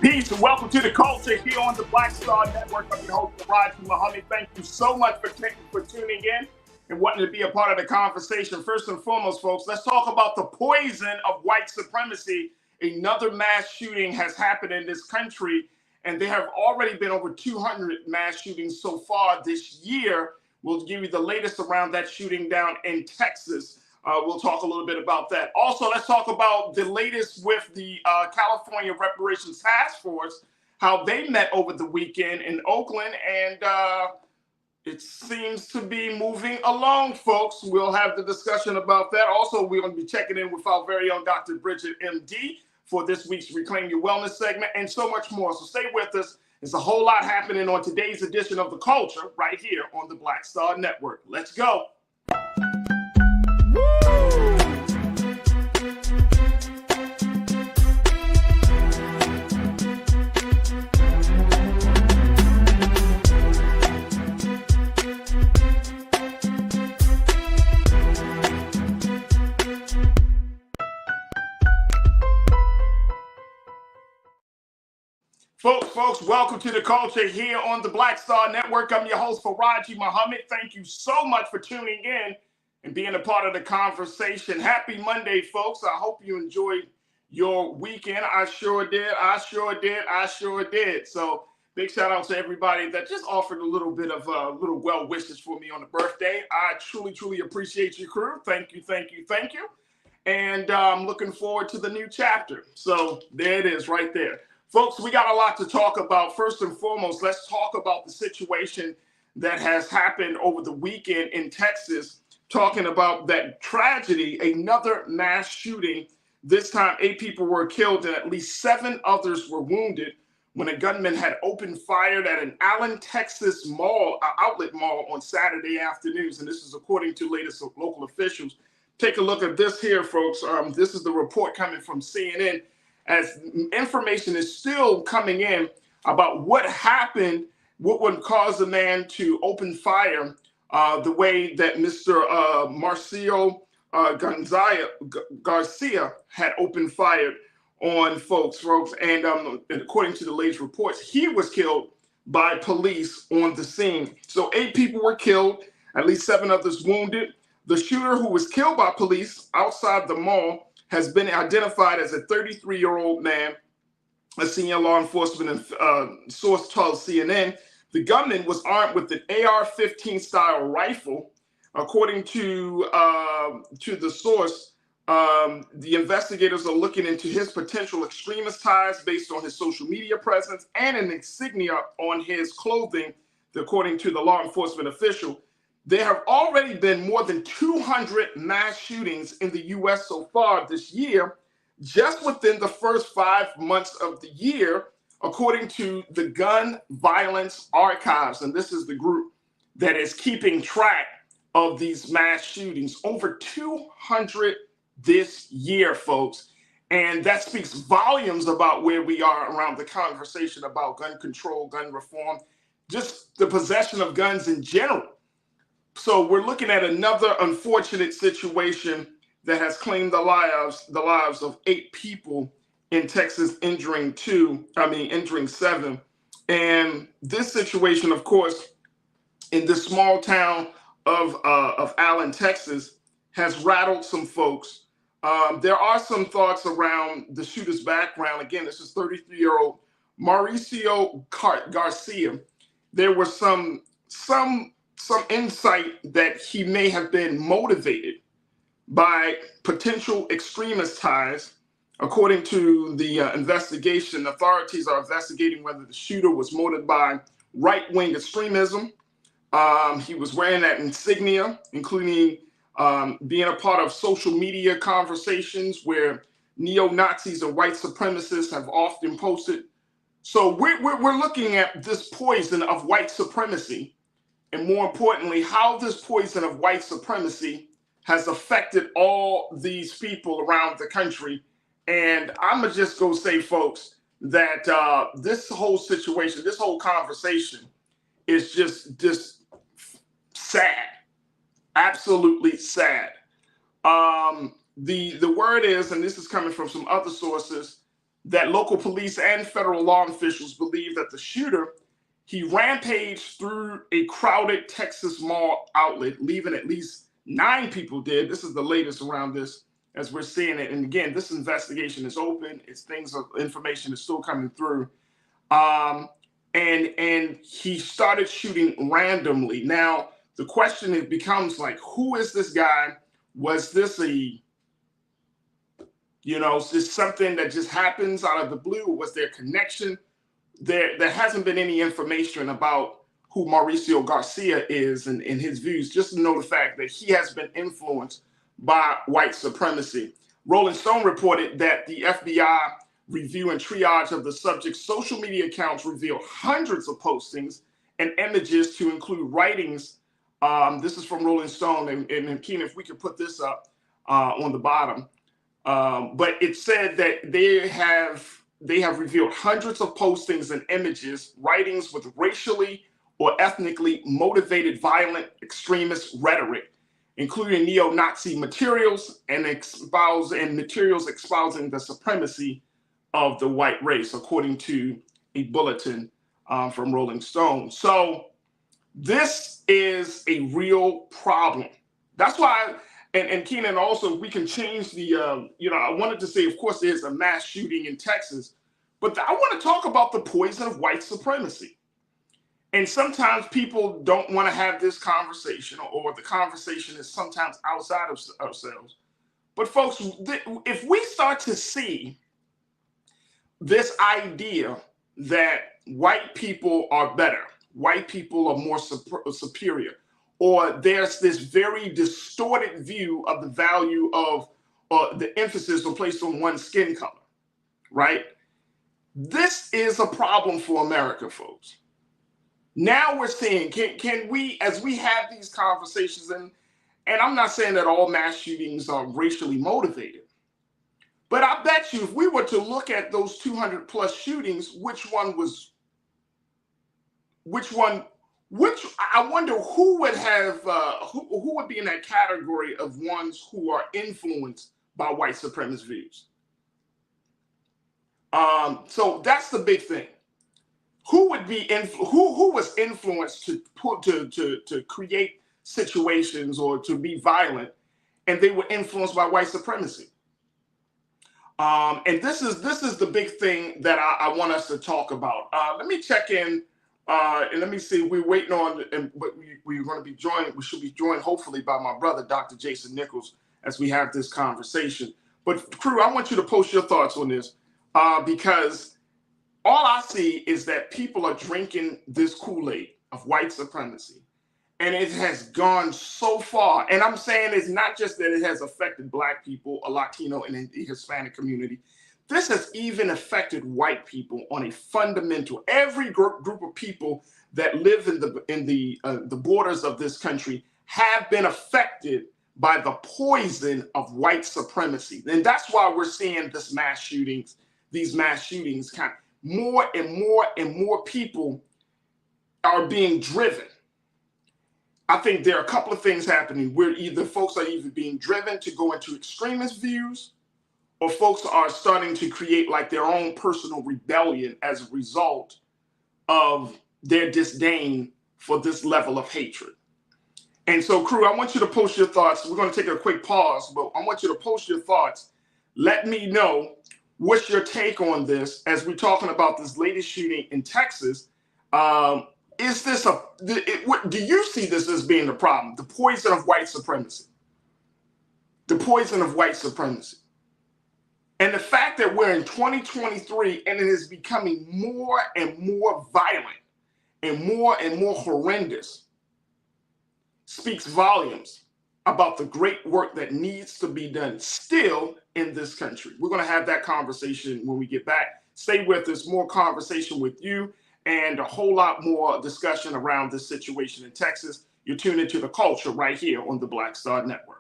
Peace and welcome to the culture here on the Black Star Network. I'm your host, Bridget. Muhammad. Thank you so much for tuning in and wanting to be a part of the conversation. First and foremost, folks, let's talk about the poison of white supremacy. Another mass shooting has happened in this country, and there have already been over 200 mass shootings so far this year. We'll give you the latest around that shooting down in Texas. We'll talk a little bit about that. Also, let's talk about the latest with the California Reparations Task Force, how they met over the weekend in Oakland, and it seems to be moving along, folks. We'll have the discussion about that. Also, we're going to be checking in with our very own Dr. Bridget, MD, for this week's Reclaim Your Wellness segment, and so much more. So stay with us. There's a whole lot happening on today's edition of The Culture right here on the Black Star Network. Let's go. Folks, welcome to the culture here on the Black Star Network. I'm your host, Faraji Muhammad. Thank you so much for tuning in and being a part of the conversation. Happy Monday, folks. I hope you enjoyed your weekend. I sure did. So big shout out to everybody that just offered a little bit of little well wishes for me on the birthday. I truly appreciate your crew. Thank you. And I'm looking forward to the new chapter. So there it is right there. Folks, we got a lot to talk about. First and foremost, let's talk about the situation that has happened over the weekend in Texas, talking about that tragedy, another mass shooting. This time, 8 people were killed and at least 7 others were wounded when a gunman had opened fire at an Allen, Texas outlet mall on Saturday afternoons. And this is according to latest local officials. Take a look at this here, folks. This is the report coming from CNN, as information is still coming in about what happened, what would cause the man to open fire the way that Mr. Marcio Garcia had opened fire on folks. And according to the latest reports, he was killed by police on the scene. So 8 people were killed, at least 7 others wounded. The shooter, who was killed by police outside the mall, has been identified as a 33-year-old man. A senior law enforcement source told CNN the gunman was armed with an AR-15 style rifle. According to the source, the investigators are looking into his potential extremist ties based on his social media presence and an insignia on his clothing, according to the law enforcement official. There have already been more than 200 mass shootings in the U.S. so far this year, just within the first 5 months of the year, according to the Gun Violence Archives. And this is the group that is keeping track of these mass shootings. Over 200 this year, folks. And that speaks volumes about where we are around the conversation about gun control, gun reform, just the possession of guns in general. So we're looking at another unfortunate situation that has claimed the lives of 8 people in Texas, injuring 7. And this situation, of course, in this small town of Allen, Texas, has rattled some folks. There are some thoughts around the shooter's background. Again, this is 33-year-old Mauricio Garcia. There was some insight that he may have been motivated by potential extremist ties. According to the investigation, authorities are investigating whether the shooter was motivated by right-wing extremism. He was wearing that insignia, including being a part of social media conversations where neo-Nazis and white supremacists have often posted. So we're looking at this poison of white supremacy, and more importantly, how this poison of white supremacy has affected all these people around the country. And I'm going to just go say, folks, that this whole situation, this whole conversation is just sad, absolutely sad. The word is, and this is coming from some other sources, that local police and federal law officials believe that the shooter, he rampaged through a crowded Texas mall outlet, leaving at least 9 people dead. This is the latest around this as we're seeing it. And again, this investigation is open. Information is still coming through. And he started shooting randomly. Now, the question becomes like, who is this guy? Was this is this something that just happens out of the blue? Was there a connection? There hasn't been any information about who Mauricio Garcia is and his views, just to know the fact that he has been influenced by white supremacy. Rolling Stone reported that the FBI review and triage of the subject's social media accounts reveal hundreds of postings and images to include writings. This is from Rolling Stone, and Keenan, if we could put this up on the bottom. But it said that they have revealed hundreds of postings and images, writings with racially or ethnically motivated violent extremist rhetoric, including neo-Nazi materials and materials espousing the supremacy of the white race, according to a bulletin from Rolling Stone. So this is a real problem. That's why, and Keenan, also, we can change the, I wanted to say, of course, there's a mass shooting in Texas, but I want to talk about the poison of white supremacy. And sometimes people don't want to have this conversation, or the conversation is sometimes outside of ourselves. But folks, if we start to see this idea that white people are better, white people are more superior, or there's this very distorted view of the value of the emphasis placed on one's skin color, right? This is a problem for America, folks. Now we're seeing, can we, as we have these conversations, and I'm not saying that all mass shootings are racially motivated, but I bet you if we were to look at those 200 plus shootings, which I wonder who would have, who would be in that category of ones who are influenced by white supremacist views. So that's the big thing. Who would be who was influenced to create situations or to be violent, and they were influenced by white supremacy. And this is the big thing that I want us to talk about. Let me check in and let me see. We're waiting on, but we're going to be joined. We should be joined hopefully by my brother, Dr. Jason Nichols, as we have this conversation. But crew, I want you to post your thoughts on this because all I see is that people are drinking this Kool-Aid of white supremacy, and it has gone so far. And I'm saying it's not just that it has affected Black people, a Latino, and the Hispanic community. This has even affected white people on a fundamental. Every group of people that live in the borders of this country have been affected by the poison of white supremacy, and that's why we're seeing these mass shootings. Kind of more and more and more people are being driven. I think there are a couple of things happening where folks are either being driven to go into extremist views, or folks are starting to create like their own personal rebellion as a result of their disdain for this level of hatred. And so, crew, I want you to post your thoughts. We're going to take a quick pause, but I want you to post your thoughts. Let me know what's your take on this as we're talking about this latest shooting in Texas. Is this do you see this as being the problem? The poison of white supremacy. The poison of white supremacy. And the fact that we're in 2023 and it is becoming more and more violent and more horrendous speaks volumes about the great work that needs to be done still in this country. We're going to have that conversation when we get back. Stay with us, more conversation with you and a whole lot more discussion around this situation in Texas. You're tuned into The Culture right here on the Black Star Network.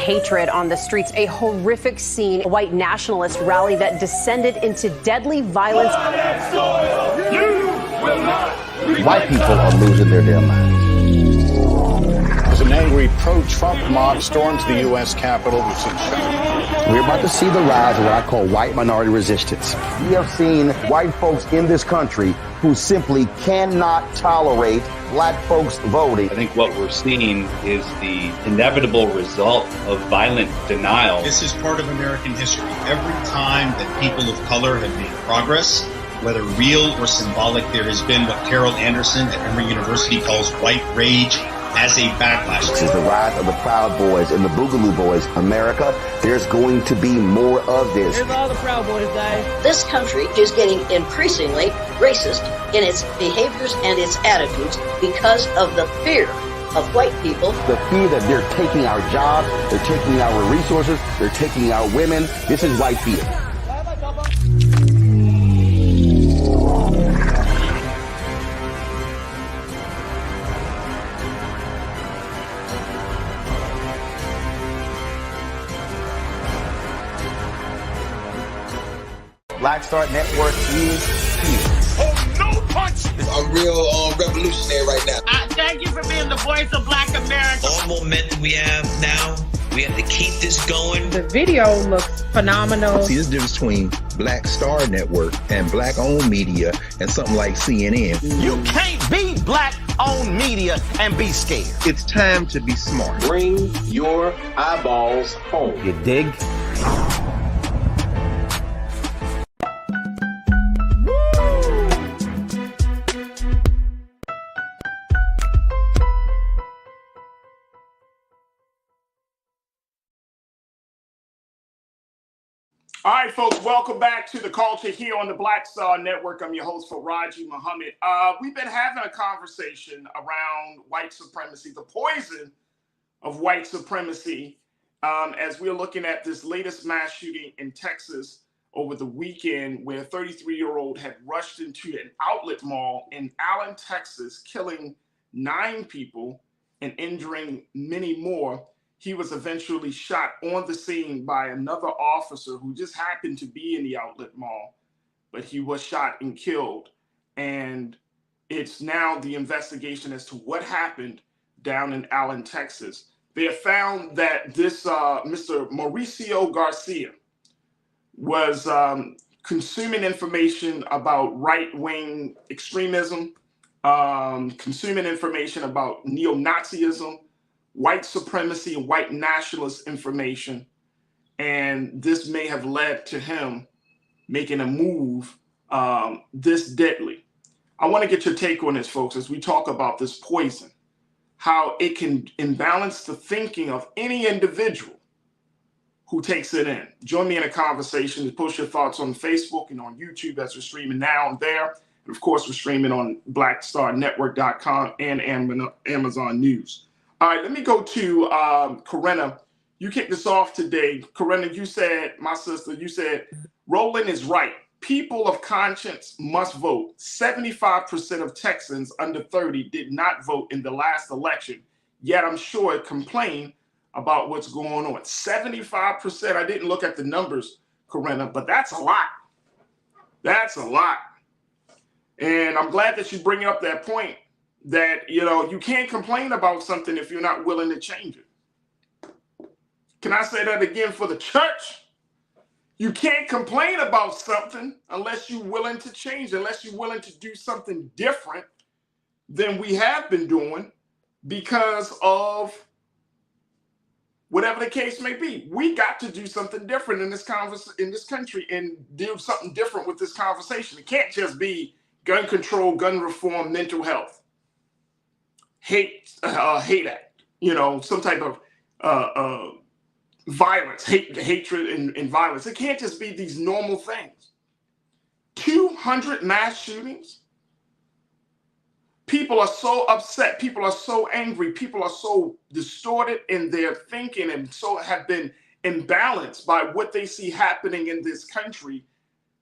hatred on the streets. A horrific scene, a white nationalist rally that descended into deadly violence. White people are losing their damn minds. As an angry pro-Trump mob storms the U.S. Capitol, We're about to see the rise of what I call white minority resistance. We have seen white folks in this country who simply cannot tolerate black folks voting. I think what we're seeing is the inevitable result of violent denial. This is part of American history. Every time that people of color have made progress, whether real or symbolic, there has been what Carol Anderson at Emory University calls white rage as a backlash. This is the rise of the Proud Boys and the Boogaloo Boys. America, there's going to be more of this. Here's all the Proud Boys, guys. This country is getting increasingly racist in its behaviors and its attitudes because of the fear of white people. The fear that they're taking our jobs, they're taking our resources, they're taking our women. This is white fear. Black Star Network is here. Oh, no punch! I'm real revolutionary right now. Thank you for being the voice of Black America. All momentum we have now, we have to keep this going. The video looks phenomenal. See, there's a difference between Black Star Network and black-owned media and something like CNN. You can't be black-owned media and be scared. It's time to be smart. Bring your eyeballs home. You dig? All right, folks, welcome back to The Culture here on the Black Star Network. I'm your host, Faraji Muhammad. We've been having a conversation around white supremacy, the poison of white supremacy, as we're looking at this latest mass shooting in Texas over the weekend, where a 33-year-old had rushed into an outlet mall in Allen, Texas, killing 9 people and injuring many more. He was eventually shot on the scene by another officer who just happened to be in the outlet mall, but he was shot and killed. And it's now the investigation as to what happened down in Allen, Texas. They have found that this Mr. Mauricio Garcia was consuming information about right-wing extremism, consuming information about neo-Nazism, white supremacy and white nationalist information. And this may have led to him making a move this deadly. I want to get your take on this, folks, as we talk about this poison, how it can imbalance the thinking of any individual who takes it in. Join me in a conversation. Post your thoughts on Facebook and on YouTube as we're streaming now and there. And of course, we're streaming on blackstarnetwork.com and Amazon News. All right, let me go to Corinna. You kicked this off today. Corinna, you said, my sister, you said, Roland is right. People of conscience must vote. 75% of Texans under 30 did not vote in the last election, yet I'm sure complain about what's going on. 75%. I didn't look at the numbers, Corinna, but that's a lot. That's a lot. And I'm glad that you bring up that point that, you know, you can't complain about something if you're not willing to change it. Can I say that again for the church? You can't complain about something unless you're willing to change, unless you're willing to do something different than we have been doing because of whatever the case may be. We got to do something different in this country and do something different with this conversation. It can't just be gun control, gun reform, mental health, hate act, you know, some type of violence, hatred and violence. It can't just be these normal things. 200 mass shootings. People are so upset. People are so angry. People are so distorted in their thinking and so have been imbalanced by what they see happening in this country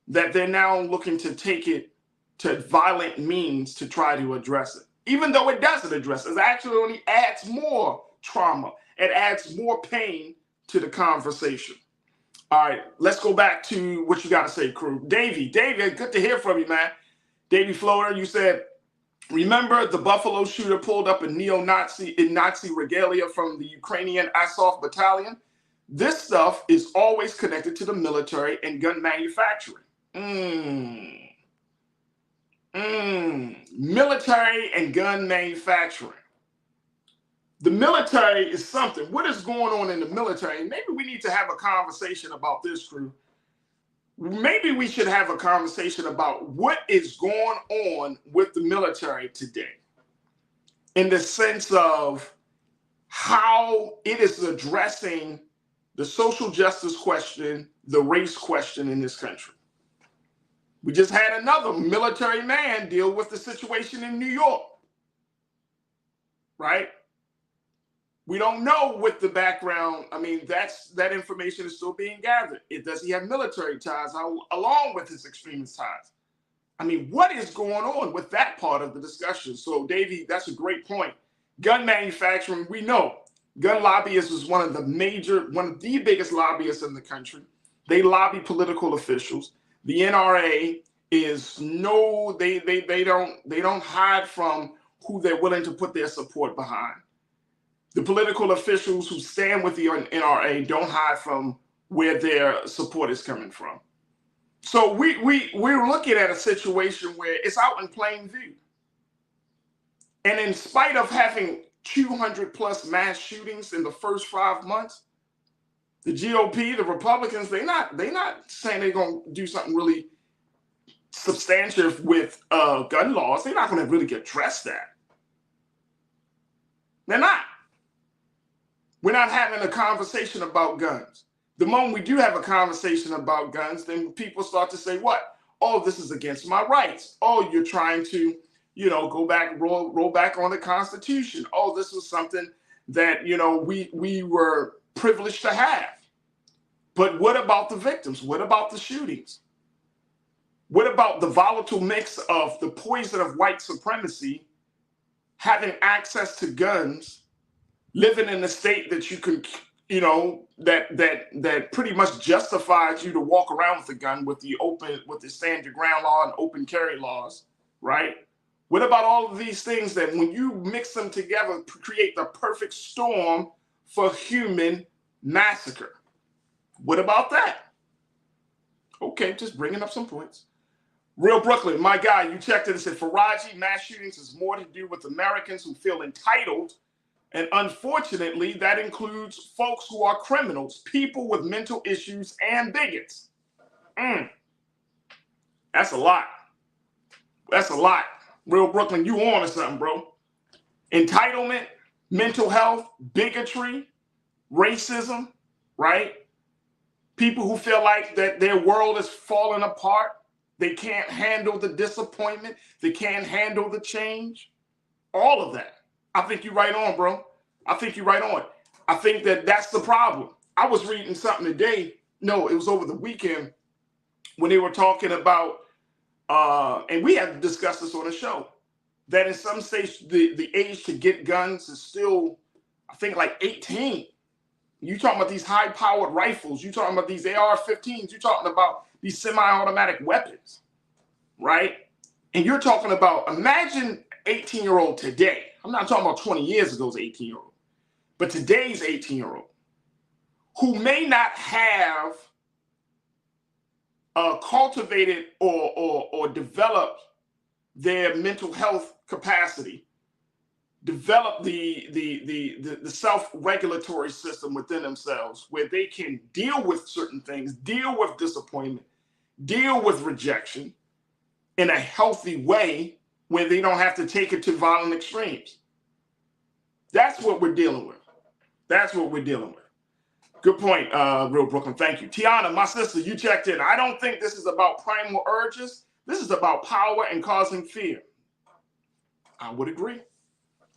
that they're now looking to take it to violent means to try to address it. Even though it doesn't address it, it actually only adds more trauma. It adds more pain to the conversation. All right, let's go back to what you got to say, crew. Davey, good to hear from you, man. Davey Floater, you said, remember the Buffalo shooter pulled up a Nazi regalia from the Ukrainian Azov battalion? This stuff is always connected to the military and gun manufacturing. Military and gun manufacturing. The military is something. What is going on in the military? Maybe we need to have a conversation about this, crew. Maybe we should have a conversation about what is going on with the military today in the sense of how it is addressing the social justice question, the race question in this country. We just had another military man deal with the situation in New York, right? We don't know what the background, I mean, that information is still being gathered. Does he have military ties along with his extremist ties? I mean, what is going on with that part of the discussion? So, Davey, that's a great point. Gun manufacturing, we know. Gun lobbyists is one of the biggest lobbyists in the country. They lobby political officials. The NRA is they don't hide from who they're willing to put their support behind. The political officials who stand with the NRA don't hide from where their support is coming from. So we're looking at a situation where it's out in plain view. And in spite of having 200 plus mass shootings in the first 5 months, the GOP, the Republicans, they're not saying they're going to do something really substantive with gun laws. They're not going to really address that. They're not. We're not having a conversation about guns. The moment we do have a conversation about guns, then people start to say, what? Oh, this is against my rights. Oh, you're trying to, go back, roll back on the Constitution. Oh, this was something that, we were privileged to have. But what about the victims? What about the shootings? What about the volatile mix of the poison of white supremacy, having access to guns, living in a state that you can, that pretty much justifies you to walk around with a gun with the stand your ground law and open carry laws, right? What about all of these things that when you mix them together create the perfect storm for human massacre? What about that? Okay, just bringing up some points. Real Brooklyn, my guy, you checked it and said, Faraji, mass shootings is more to do with Americans who feel entitled. And unfortunately, that includes folks who are criminals, people with mental issues, and bigots. That's a lot. That's a lot. Real Brooklyn, you on to something, bro. Entitlement, mental health, bigotry, racism, right? People who feel like that their world is falling apart. They can't handle the disappointment. They can't handle the change. All of that. I think you're right on, bro. I think you're right on. I think that's the problem. I was reading something today. No, it was over the weekend when they were talking about, and we had discussed this on the show, that in some states, the age to get guns is still, I think, like 18. You talking about these high-powered rifles. You talking about these AR-15s. You talking about these semi-automatic weapons, right? And you're talking about, imagine 18-year-old today. I'm not talking about 20 years ago's 18-year-old, but today's 18-year-old who may not have cultivated or developed their mental health capacity, develop the self-regulatory system within themselves where they can deal with certain things, deal with disappointment, deal with rejection in a healthy way where they don't have to take it to violent extremes. That's what we're dealing with. That's what we're dealing with. Good point, Real Brooklyn. Thank you. Tiana, my sister, you checked in. I don't think this is about primal urges. This is about power and causing fear. I would agree.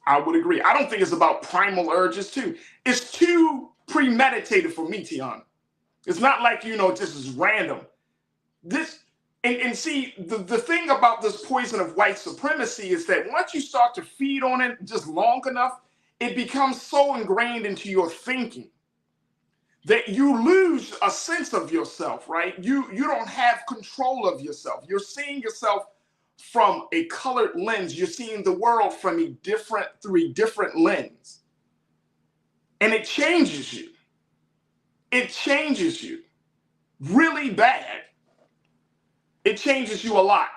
I would agree. I don't think it's about primal urges, too. It's too premeditated for me, Tiana. It's not like, this is random. And see, the thing about this poison of white supremacy is that once you start to feed on it just long enough, it becomes so ingrained into your thinking that you lose a sense of yourself, right? You don't have control of yourself. You're seeing yourself from a colored lens. You're seeing the world from through a different lens. And it changes you. It changes you really bad. It changes you a lot.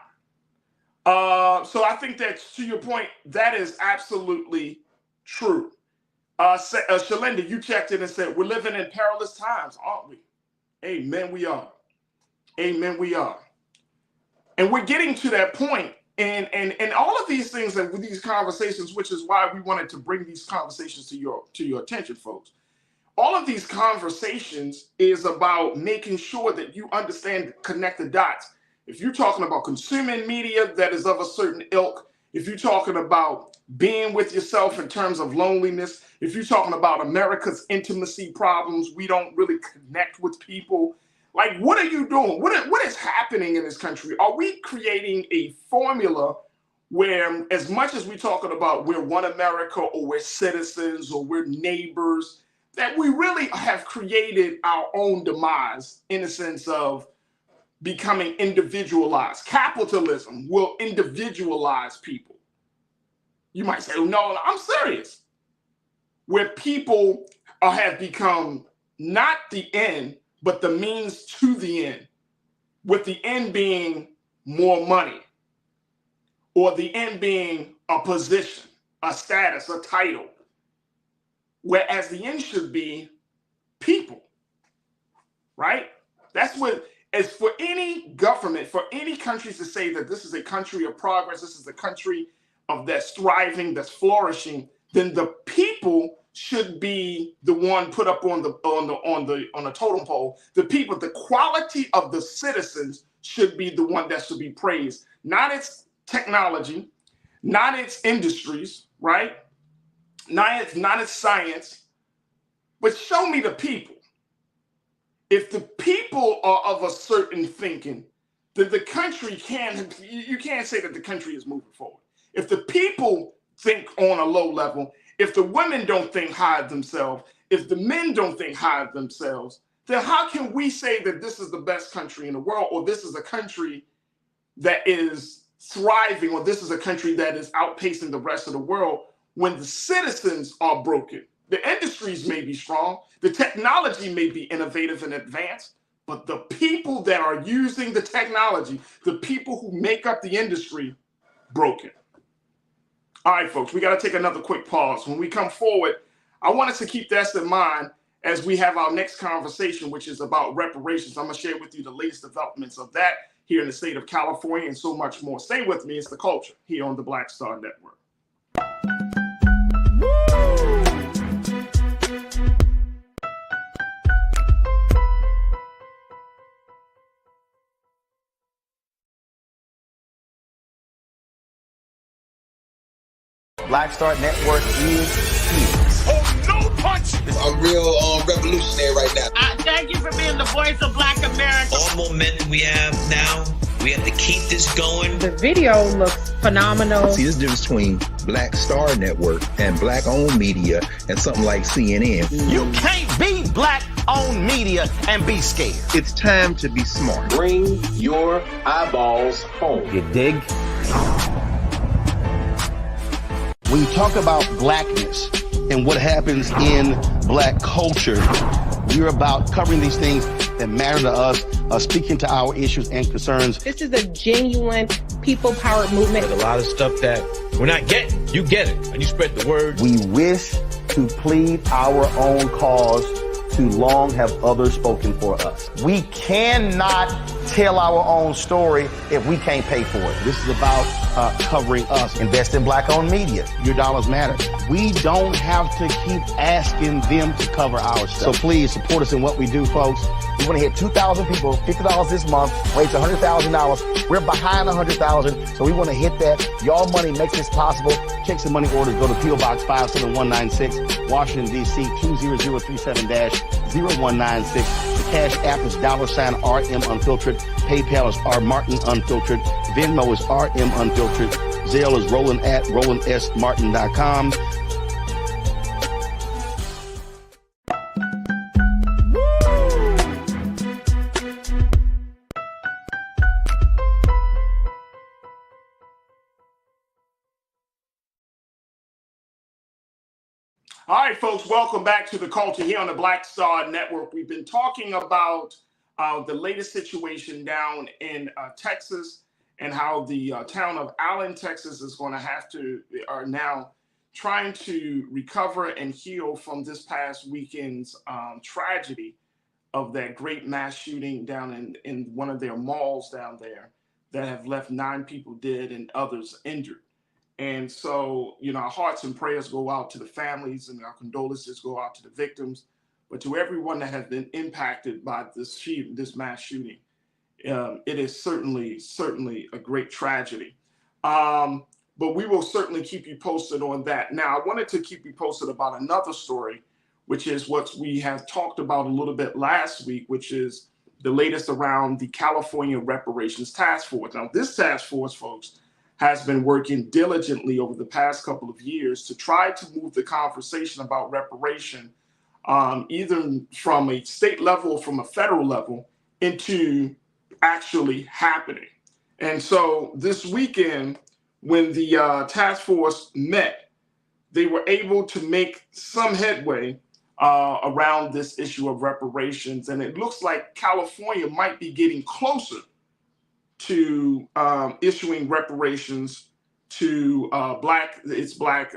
So I think that, to your point, that is absolutely true. Shalinda, you checked in and said, we're living in perilous times, aren't we? Amen, we are. Amen, we are. And we're getting to that point. And all of these things and with these conversations, which is why we wanted to bring these conversations to your attention, folks. All of these conversations is about making sure that you understand, connect the dots. If you're talking about consuming media that is of a certain ilk, if you're talking about being with yourself in terms of loneliness, if you're talking about America's intimacy problems, we don't really connect with people. Like, what are you doing? What is happening in this country? Are we creating a formula where, as much as we're talking about we're one America or we're citizens or we're neighbors, that we really have created our own demise in the sense of becoming individualized? Capitalism will individualize people. You might say, no, I'm serious. Where people have become not the end, but the means to the end, with the end being more money, or the end being a position, a status, a title, whereas the end should be people, right? That's what, as for any government, for any countries to say that this is a country of progress, this is a country of that's thriving, that's flourishing, then the people should be the one put up on the totem pole. The people, the quality of the citizens should be the one that should be praised, not its technology, not its industries, right? Not its science, but show me the people. If the people are of a certain thinking, then the country you can't say that the country is moving forward. If the people think on a low level, if the women don't think high of themselves, if the men don't think high of themselves, then how can we say that this is the best country in the world, or this is a country that is thriving, or this is a country that is outpacing the rest of the world, when the citizens are broken? The industries may be strong, the technology may be innovative and advanced, but the people that are using the technology, the people who make up the industry, broken. All right, folks, we got to take another quick pause. When we come forward, I want us to keep that in mind as we have our next conversation, which is about reparations. I'm going to share with you the latest developments of that here in the state of California and so much more. Stay with me. It's The Culture here on the Black Star Network. Black Star Network is here. Oh, no punch! I'm real revolutionary right now. Thank you for being the voice of Black America. All momentum we have now, we have to keep this going. The video looks phenomenal. See, this difference between Black Star Network and black-owned media and something like CNN. You can't be black-owned media and be scared. It's time to be smart. Bring your eyeballs home. You dig? When you talk about blackness and what happens in black culture, we're about covering these things that matter to us, speaking to our issues and concerns. This is a genuine people-powered movement. There's a lot of stuff that we're not getting. You get it, and you spread the word. We wish to plead our own cause. Too long have others spoken for us. We cannot tell our own story if we can't pay for it. This is about covering us. Invest in black-owned media. Your dollars matter. We don't have to keep asking them to cover our stuff. So please support us in what we do, folks. We want to hit 2,000 people, $50 this month, raise $100,000. We're behind 100,000, so we want to hit that. Y'all money makes this possible. Checks and money orders go to P.O. Box 57196, Washington, D.C. 20037-0196. The Cash App is $RM Unfiltered. PayPal is R Martin Unfiltered. Venmo is RM Unfiltered. Zelle is Roland at RolandSMartin.com. All right, folks, welcome back to The Culture here on the Black Star Network. We've been talking about the latest situation down in Texas and how the town of Allen, Texas is going to are now trying to recover and heal from this past weekend's tragedy of that great mass shooting down in one of their malls down there that have left 9 people dead and others injured. And so, our hearts and prayers go out to the families and our condolences go out to the victims, but to everyone that has been impacted by this mass shooting. It is certainly a great tragedy. But we will certainly keep you posted on that. Now, I wanted to keep you posted about another story, which is what we have talked about a little bit last week, which is the latest around the California Reparations Task Force. Now, this task force, folks, has been working diligently over the past couple of years to try to move the conversation about reparation, either from a state level or from a federal level, into actually happening. And so this weekend, when the task force met, they were able to make some headway around this issue of reparations. And it looks like California might be getting closer to issuing reparations to its black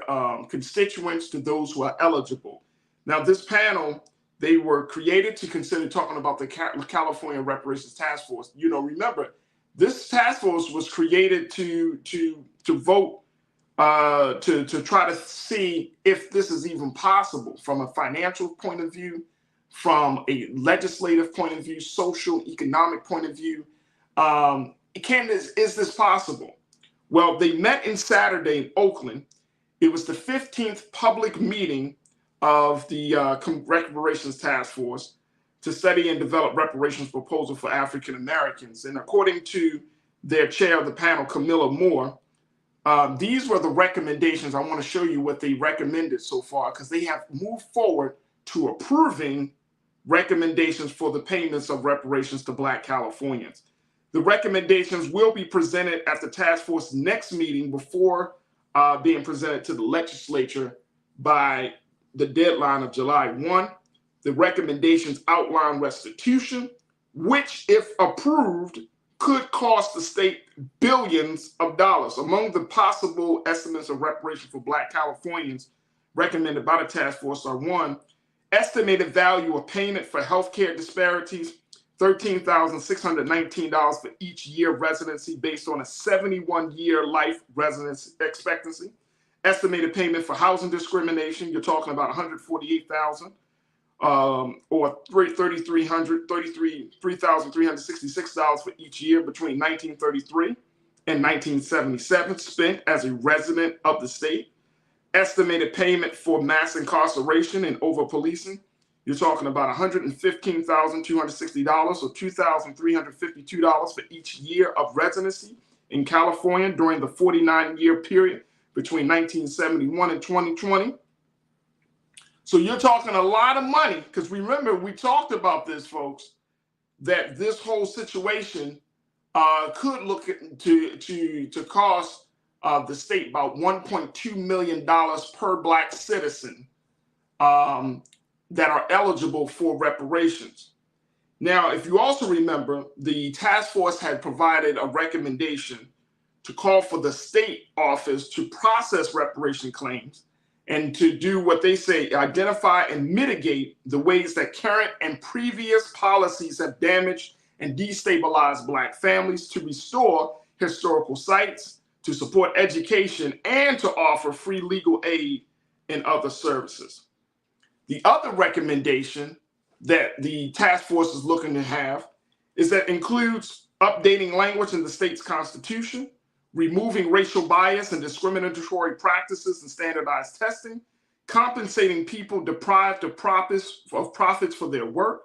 constituents, to those who are eligible. Now, this panel, they were created to consider talking about the California Reparations Task Force. Remember, this task force was created to vote, to try to see if this is even possible from a financial point of view, from a legislative point of view, social, economic point of view. Is this possible? Well, they met in Saturday in Oakland. It was the 15th public meeting of the Reparations Task Force to study and develop reparations proposal for African Americans. And according to their chair of the panel, Camilla Moore, these were the recommendations. I want to show you what they recommended so far, because they have moved forward to approving recommendations for the payments of reparations to Black Californians. The recommendations will be presented at the task force next meeting before being presented to the legislature by the deadline of July 1. The recommendations outline restitution, which, if approved, could cost the state billions of dollars. Among the possible estimates of reparation for Black Californians recommended by the task force are: 1, estimated value of payment for healthcare disparities, $13,619 for each year residency based on a 71-year life residence expectancy. Estimated payment for housing discrimination, you're talking about $148,000 or $3,366 for each year between 1933 and 1977 spent as a resident of the state. Estimated payment for mass incarceration and over-policing, you're talking about $115,260 or $2,352 for each year of residency in California during the 49-year period between 1971 and 2020. So you're talking a lot of money, because remember, we talked about this, folks, that this whole situation could look to cost the state about $1.2 million per Black citizen that are eligible for reparations. Now, if you also remember, the task force had provided a recommendation to call for the state office to process reparation claims and to do what they say, identify and mitigate the ways that current and previous policies have damaged and destabilized Black families, to restore historical sites, to support education, and to offer free legal aid and other services. The other recommendation that the task force is looking to have is that includes updating language in the state's constitution, removing racial bias and discriminatory practices and standardized testing, compensating people deprived of profits for their work,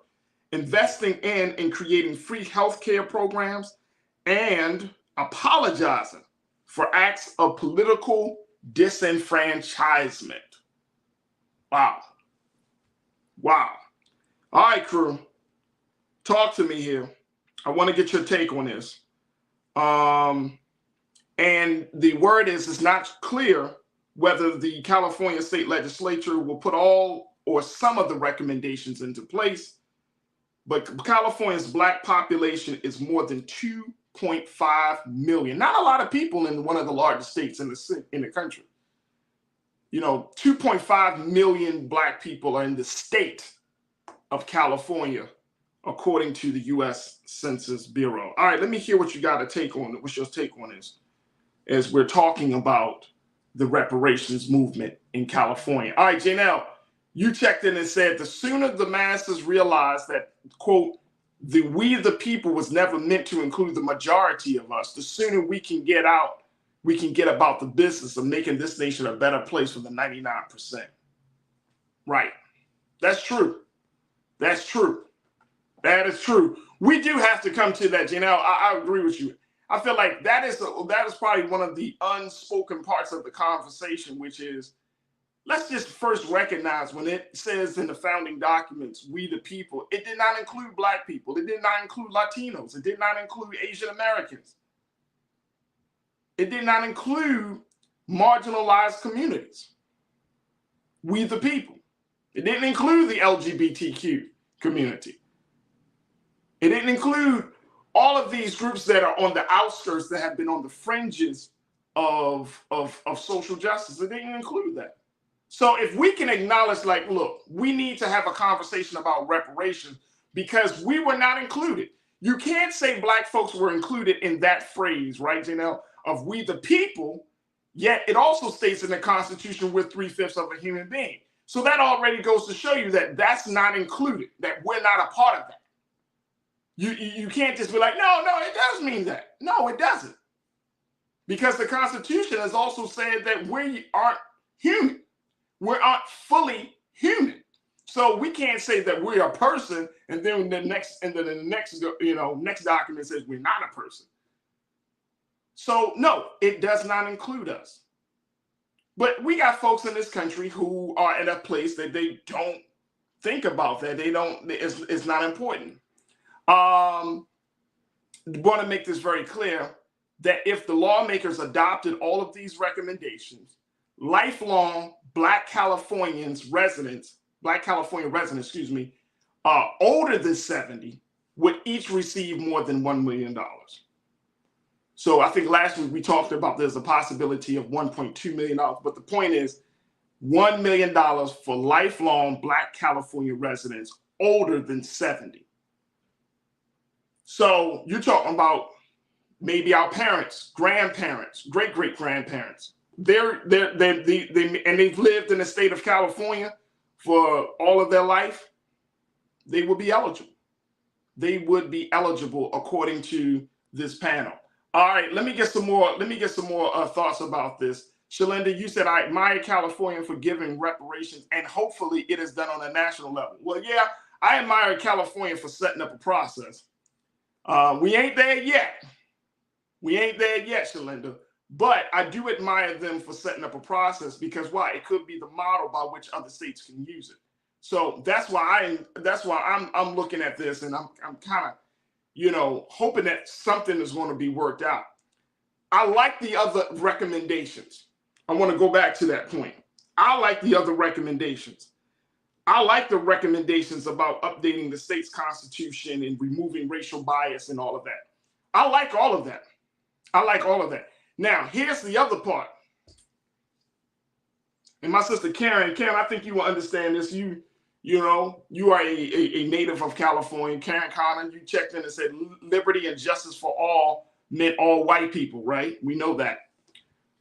investing in and creating free healthcare programs, and apologizing for acts of political disenfranchisement. Wow. Wow. All right, crew, talk to me here. I want to get your take on this. And the word is, it's not clear whether the California state legislature will put all or some of the recommendations into place. But California's Black population is more than 2.5 million. Not a lot of people in one of the largest states in the country. 2.5 million Black people are in the state of California, according to the U.S. Census Bureau. All right, let me hear what you got to take on it. What's your take on this as we're talking about the reparations movement in California? All right, Janelle, you checked in and said the sooner the masses realize that, quote, we the people was never meant to include the majority of us, the sooner we can get about the business of making this nation a better place for the 99%. Right. That's true. That's true. That is true. We do have to come to that, Janelle. I agree with you. I feel like that is probably one of the unspoken parts of the conversation, which is, let's just first recognize when it says in the founding documents, we the people, it did not include Black people. It did not include Latinos. It did not include Asian Americans. It did not include marginalized communities. We the people. It didn't include the LGBTQ community. It didn't include all of these groups that are on the outskirts that have been on the fringes of social justice. It didn't include that. So if we can acknowledge, like, look, we need to have a conversation about reparations because we were not included. You can't say Black folks were included in that phrase, right, Janelle, of we the people, yet it also states in the Constitution we're 3/5 of a human being. So that already goes to show you that that's not included, that we're not a part of that. You can't just be like, no, it does mean that. No, it doesn't. Because the Constitution has also said that we aren't human. We aren't fully human. So we can't say that we're a person and then the next document says we're not a person. So no, it does not include us. But we got folks in this country who are in a place that they don't think about that. It's not important. Want to make this very clear that if the lawmakers adopted all of these recommendations, lifelong Black California residents, older than 70 would each receive more than $1 million. So I think last week we talked about there's a possibility of $1.2 million, but the point is $1 million for lifelong Black California residents older than 70. So you're talking about maybe our parents, grandparents, great-great-grandparents. They've lived in the state of California for all of their life. They would be eligible. They would be eligible according to this panel. All right, let me get some more thoughts about this. Shalinda, you said I admire California for giving reparations, and hopefully it is done on a national level. Well, yeah, I admire California for setting up a process. We ain't there yet. Shalinda. But I do admire them for setting up a process because why? It could be the model by which other states can use it. So that's why I'm looking at this, and I'm kind of, hoping that something is going to be worked out. I like the other recommendations. I want to go back to that point. I like the other recommendations. I like the recommendations about updating the state's constitution and removing racial bias and all of that. I like all of that. Now, here's the other part. And my sister Karen, I think you will understand this. You are a native of California. Karen Connor, you checked in and said liberty and justice for all meant all white people, right? We know that.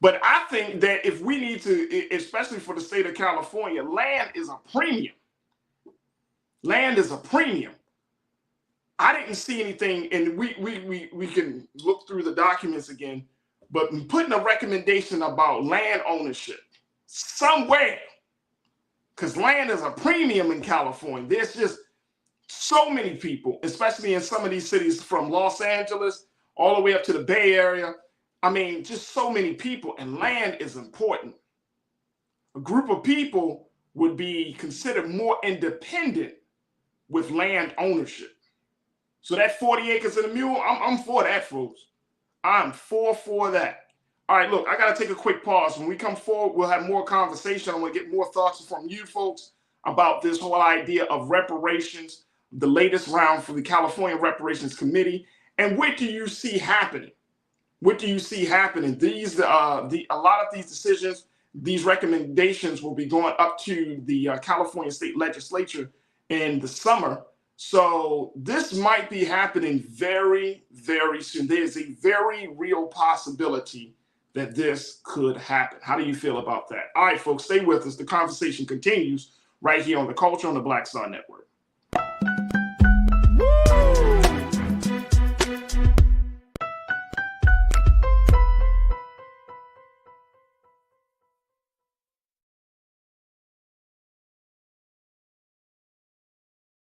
But I think that if we need to, especially for the state of California, land is a premium. Land is a premium. I didn't see anything, and we can look through the documents again, but putting a recommendation about land ownership somewhere, because land is a premium in California. There's just so many people, especially in some of these cities from Los Angeles all the way up to the Bay Area. I mean, just so many people, and land is important. A group of people would be considered more independent with land ownership. So that 40 acres and a mule, I'm for that, folks. I'm for that. All right, look, I got to take a quick pause. When we come forward, we'll have more conversation. I want to get more thoughts from you folks about this whole idea of reparations, the latest round for the California Reparations Committee, and what do you see happening? What do you see happening? A lot of these decisions, these recommendations will be going up to the California State Legislature in the summer. So this might be happening very, very soon. There's a very real possibility that this could happen. How do you feel about that? All right, folks, stay with us. The conversation continues right here on The Culture on the Black Star Network.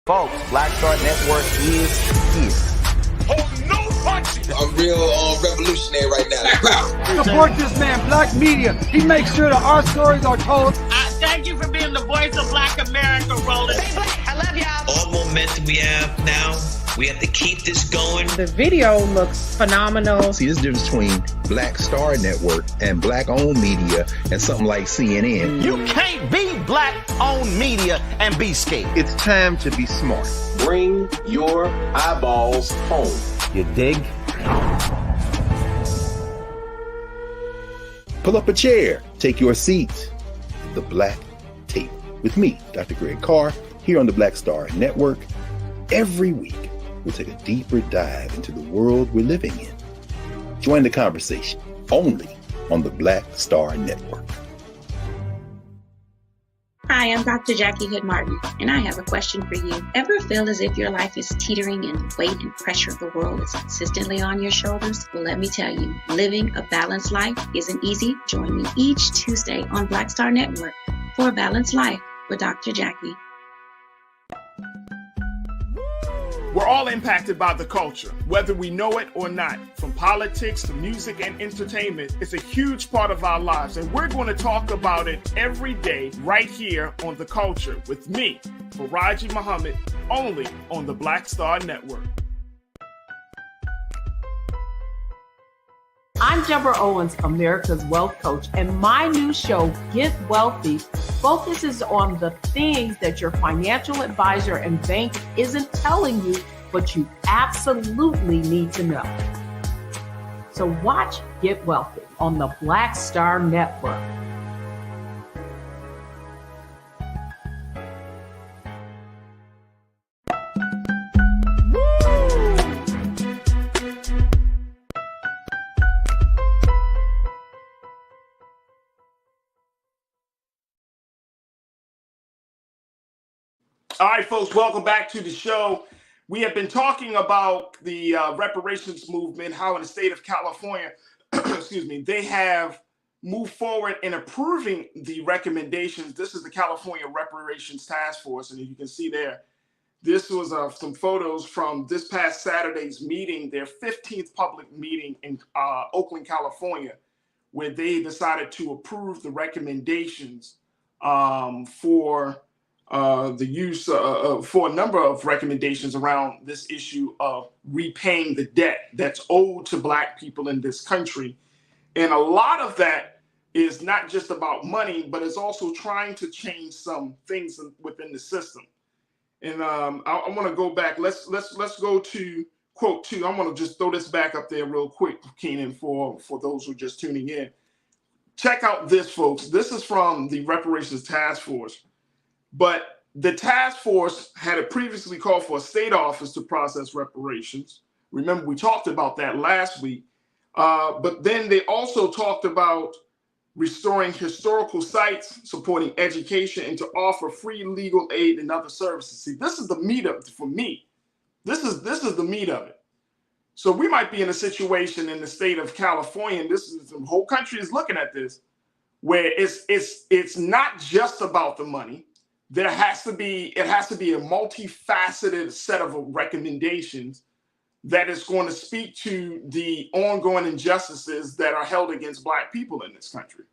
Folks, Black Star Network is here. Oh, no punching! I'm real revolutionary right now. Support this man, Black Media. He makes sure that our stories are told. Thank you for being the voice of Black America, Roland. Stay black. I love y'all. All momentum we have now, we have to keep this going. The video looks phenomenal. See, this difference between Black Star Network and black-owned media and something like CNN. You can't be black-owned media and be scared. It's time to be smart. Bring your eyeballs home. You dig? Pull up a chair. Take your seat. The Black Tape with me, Dr. Greg Carr, here on the Black Star Network. Every week, we'll take a deeper dive into the world we're living in. Join the conversation only on the Black Star Network. Hi, I'm Dr. Jackie Hood Martin, and I have a question for you. Ever feel as if your life is teetering and the weight and pressure of the world is consistently on your shoulders? Well, let me tell you, living a balanced life isn't easy. Join me each Tuesday on Black Star Network for A Balanced Life with Dr. Jackie. We're all impacted by the culture, whether we know it or not. From politics to music and entertainment, it's a huge part of our lives, and we're going to talk about it every day right here on The Culture with me, Faraji Muhammad, only on the Black Star Network. I'm Deborah Owens, America's Wealth Coach, and my new show, Get Wealthy, focuses on the things that your financial advisor and bank isn't telling you, but you absolutely need to know. So watch Get Wealthy on the Black Star Network. All right, folks, welcome back to the show. We have been talking about the reparations movement, how in the state of California, excuse me, they have moved forward in approving the recommendations. This is the California Reparations Task Force, and you can see there, this was some photos from this past Saturday's meeting, their 15th public meeting in Oakland, California, where they decided to approve the recommendations for the use for a number of recommendations around this issue of repaying the debt that's owed to Black people in this country. And a lot of that is not just about money, but it's also trying to change some things within the system. And I want to go back. Let's go to quote 2. I'm going to just throw this back up there real quick, Keenan, for those who are just tuning in. Check out this, folks. This is from the Reparations Task Force. But the task force had previously called for a state office to process reparations. Remember, we talked about that last week. But then they also talked about restoring historical sites, supporting education, and to offer free legal aid and other services. See, this is the meat of it for me. This is the meat of it. So we might be in a situation in the state of California, and the whole country is looking at this, where it's not just about the money. It has to be a multifaceted set of recommendations that is going to speak to the ongoing injustices that are held against Black people in this country.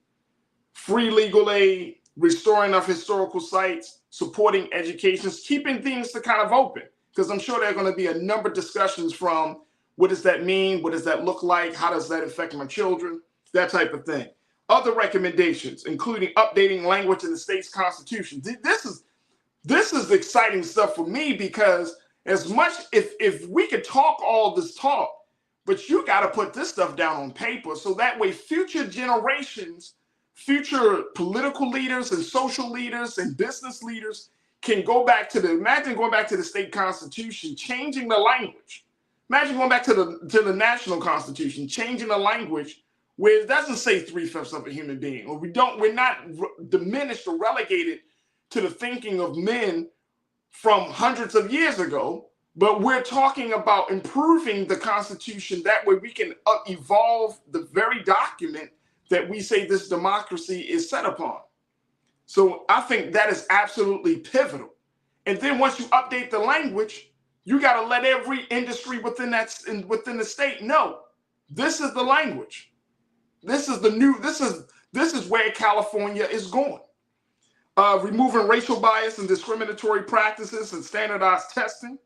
Free legal aid, restoring of historical sites, supporting education, keeping things to kind of open, because I'm sure there are going to be a number of discussions from what does that mean? What does that look like? How does that affect my children? that type of thing. Other recommendations, including updating language in the state's constitution. This is exciting stuff for me, because as much, if we could talk all this talk, but you got to put this stuff down on paper, so that way future generations, future political leaders and social leaders and business leaders can go back to imagine going back to the state constitution, changing the language. Imagine going back to the national constitution, changing the language where it doesn't say 3/5 of a human being, or we're not diminished or relegated to the thinking of men from hundreds of years ago, but we're talking about improving the Constitution. That way we can evolve the very document that we say this democracy is set upon. So I think that is absolutely pivotal. And then once you update the language, you got to let every industry within the state know this is the language. This is where California is going. Removing racial bias and discriminatory practices and standardized testing.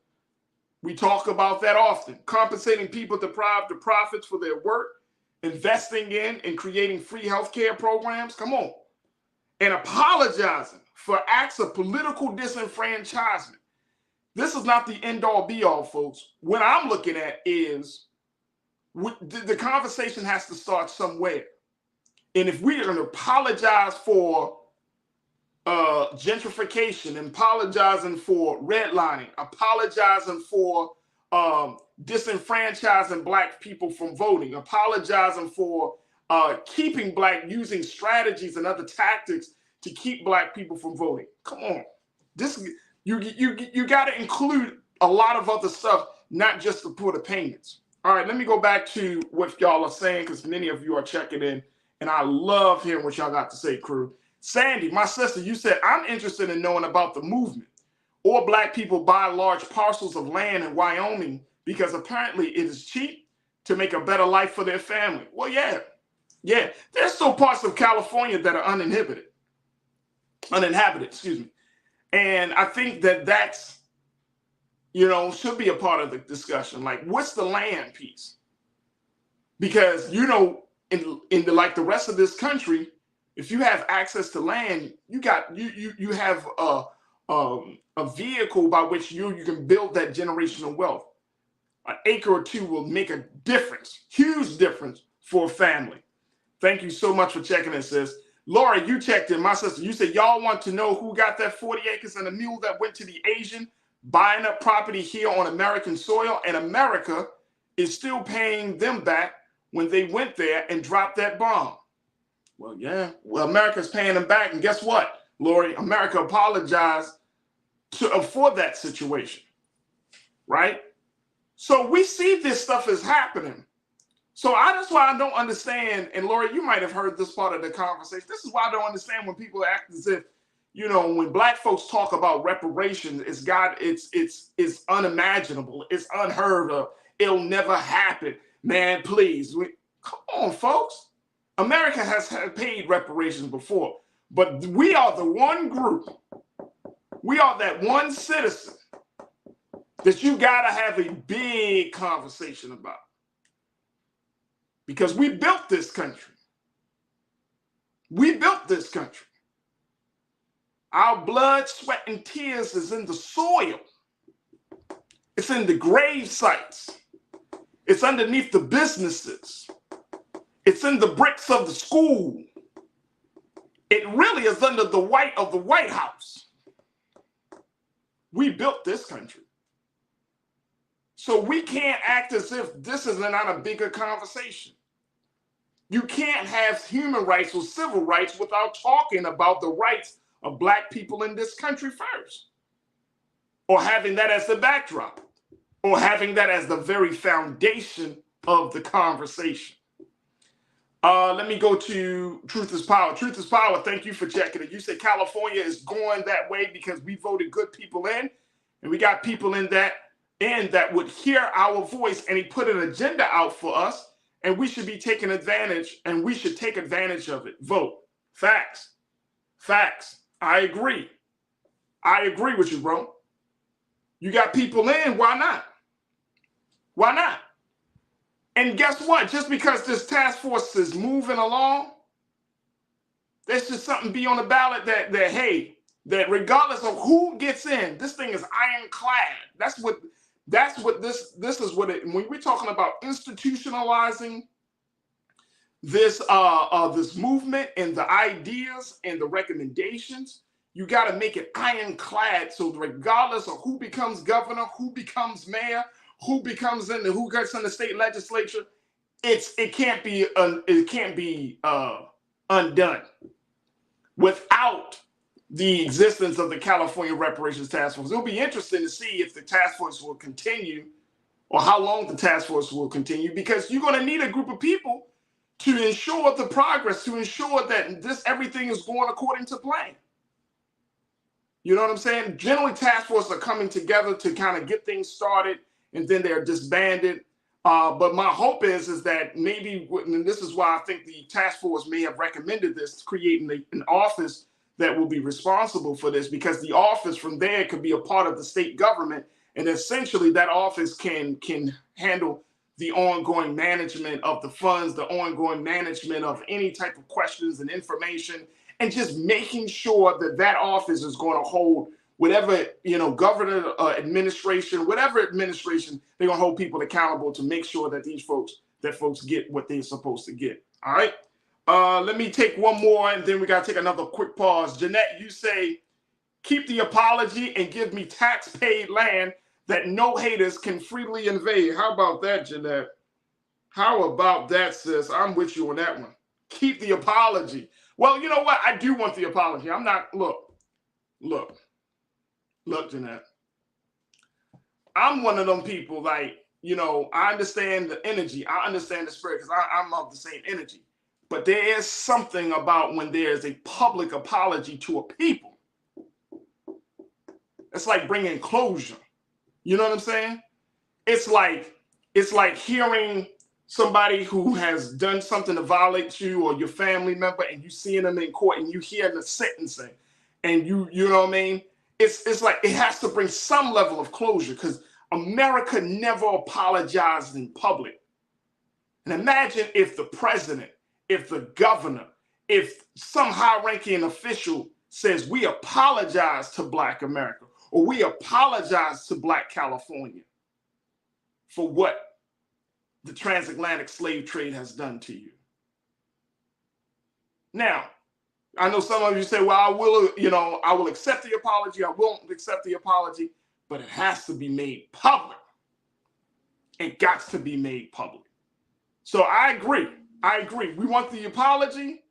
We talk about that often. Compensating people deprived of profits for their work, investing in and creating free healthcare programs. Come on. And apologizing for acts of political disenfranchisement. This is not the end all be all, folks. What I'm looking at is the conversation has to start somewhere. And if we're going to apologize for gentrification, apologizing for redlining, apologizing for disenfranchising Black people from voting, apologizing for using strategies and other tactics to keep Black people from voting. Come on, you got to include a lot of other stuff, not just the Porter payments. All right, let me go back to what y'all are saying, because many of you are checking in, and I love hearing what y'all got to say, crew. Sandy, my sister, you said, I'm interested in knowing about the movement. Or Black people buy large parcels of land in Wyoming because apparently it is cheap to make a better life for their family. Well, yeah. There's still parts of California that are uninhabited, excuse me. And I think that's, should be a part of the discussion. Like, what's the land piece? Because, in the rest of this country, if you have access to land, you have a vehicle by which you can build that generational wealth. An acre or two will make a difference, huge difference for a family. Thank you so much for checking in, sis. Laura, you checked in. My sister, you said y'all want to know who got that 40 acres and a mule that went to the Asian buying up property here on American soil, and America is still paying them back when they went there and dropped that bomb. Well, yeah. Well, America's paying them back. And guess what, Lori? America apologized for that situation, right? So we see this stuff is happening. So that's why I don't understand. And Lori, you might have heard this part of the conversation. This is why I don't understand when people act as if, when Black folks talk about reparations, it's unimaginable. It's unheard of. It'll never happen. Man, please. Come on, folks. America has paid reparations before, but we are the one group, we are that one citizen that you got to have a big conversation about, because we built this country. We built this country. Our blood, sweat, and tears is in the soil. It's in the grave sites. It's underneath the businesses. It's in the bricks of the school. It really is under the white of the White House. We built this country. So we can't act as if this is not a bigger conversation. You can't have human rights or civil rights without talking about the rights of Black people in this country first, or having that as the backdrop, or having that as the very foundation of the conversation. Let me go to Truth is Power. Truth is Power, thank you for checking it. You said California is going that way because we voted good people in, and we got people in that would hear our voice, and he put an agenda out for us, and we should be taking advantage, and we should take advantage of it. Vote. Facts. I agree. I agree with you, bro. You got people in, why not? Why not? And guess what? Just because this task force is moving along, there's just something be on the ballot that regardless of who gets in, this thing is ironclad. That's what this is what it, when we're talking about institutionalizing this this movement and the ideas and the recommendations, you got to make it ironclad. So regardless of who becomes governor, who becomes mayor, who gets in the state legislature, it can't be undone without the existence of the California Reparations Task Force. It'll be interesting to see if the task force will continue or how long the task force will continue, because you're going to need a group of people to ensure the progress, to ensure that everything is going according to plan. You know what I'm saying? Generally, task forces are coming together to kind of get things started, and then they're disbanded. But my hope is that maybe, and this is why I think the task force may have recommended this, creating an office that will be responsible for this, because the office from there could be a part of the state government, and essentially that office can handle the ongoing management of the funds, the ongoing management of any type of questions and information, and just making sure that that office is going to hold whatever, governor, administration, whatever administration, they're going to hold people accountable to make sure that folks get what they're supposed to get. All right. Let me take one more, and then we got to take another quick pause. Jeanette, you say, keep the apology and give me tax-paid land that no haters can freely invade. How about that, Jeanette? How about that, sis? I'm with you on that one. Keep the apology. Well, you know what? I do want the apology. I'm not, look, Jeanette. I'm one of them people, I understand the energy. I understand the spirit, because I'm of the same energy. But there is something about when there's a public apology to a people. It's like bringing closure. You know what I'm saying? It's like hearing somebody who has done something to violate you or your family member, and you seeing them in court and you hear the sentencing, and you know what I mean? It's like it has to bring some level of closure, because America never apologized in public. And imagine if the president, if the governor, if some high-ranking official says, we apologize to Black America, or we apologize to Black California for what the transatlantic slave trade has done to you. Now, I know some of you say, well, I will accept the apology, I won't accept the apology, but it has to be made public. It got to be made public. So I agree. We want the apology,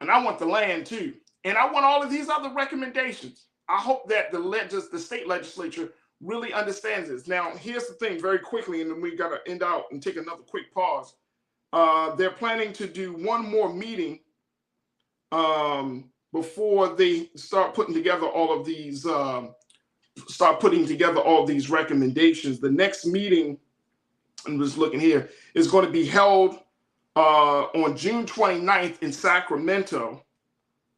and I want the land too. And I want all of these other recommendations. I hope that the state legislature really understands this. Now, here's the thing very quickly, and then we got to end out and take another quick pause. They're planning to do one more meeting before they start putting together all of these recommendations. The next meeting, I'm just looking here, is going to be held on June 29th in Sacramento.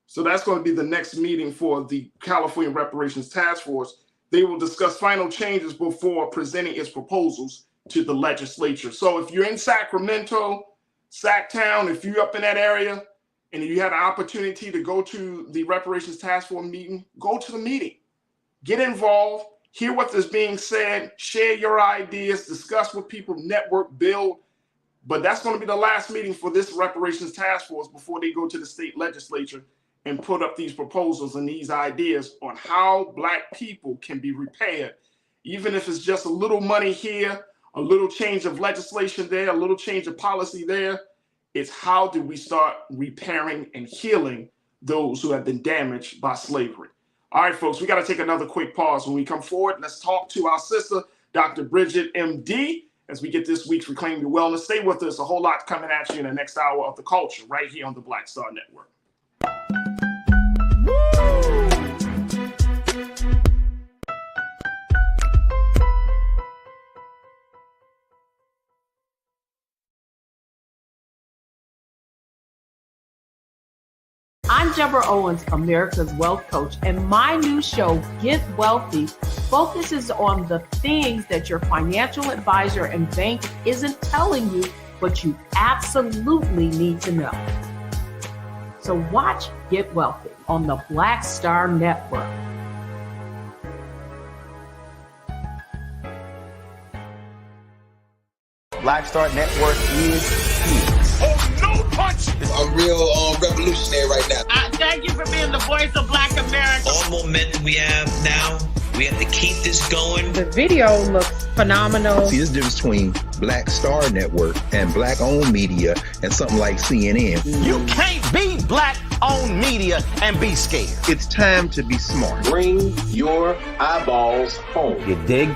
So that's going to be the next meeting for the California Reparations Task Force. They will discuss final changes before presenting its proposals to the legislature. So if you're in Sacramento, Sacktown, if you're up in that area, and you had an opportunity to go to the Reparations Task Force meeting, go to the meeting. Get involved, hear what is being said, share your ideas, discuss with people, network, build. But that's going to be the last meeting for this Reparations Task Force before they go to the state legislature and put up these proposals and these ideas on how Black people can be repaired. Even if it's just a little money here, a little change of legislation there, a little change of policy there. It's how do we start repairing and healing those who have been damaged by slavery. All right, folks, we got to take another quick pause. When we come forward, let's talk to our sister, Dr. Bridget, MD, as we get this week's Reclaim Your Wellness. Stay with us. A whole lot coming at you in the next hour of The Culture right here on the Black Star Network. I'm Deborah Owens, America's Wealth Coach, and my new show, Get Wealthy, focuses on the things that your financial advisor and bank isn't telling you, but you absolutely need to know. So watch Get Wealthy on the Black Star Network. Black Star Network is here. Oh, no punch! I'm real revolutionary right now. Thank you for being the voice of Black America. All momentum we have now, we have to keep this going. The video looks phenomenal. See, there's a difference between Black Star Network and black-owned media and something like CNN. You can't be black-owned media and be scared. It's time to be smart. Bring your eyeballs home. You dig?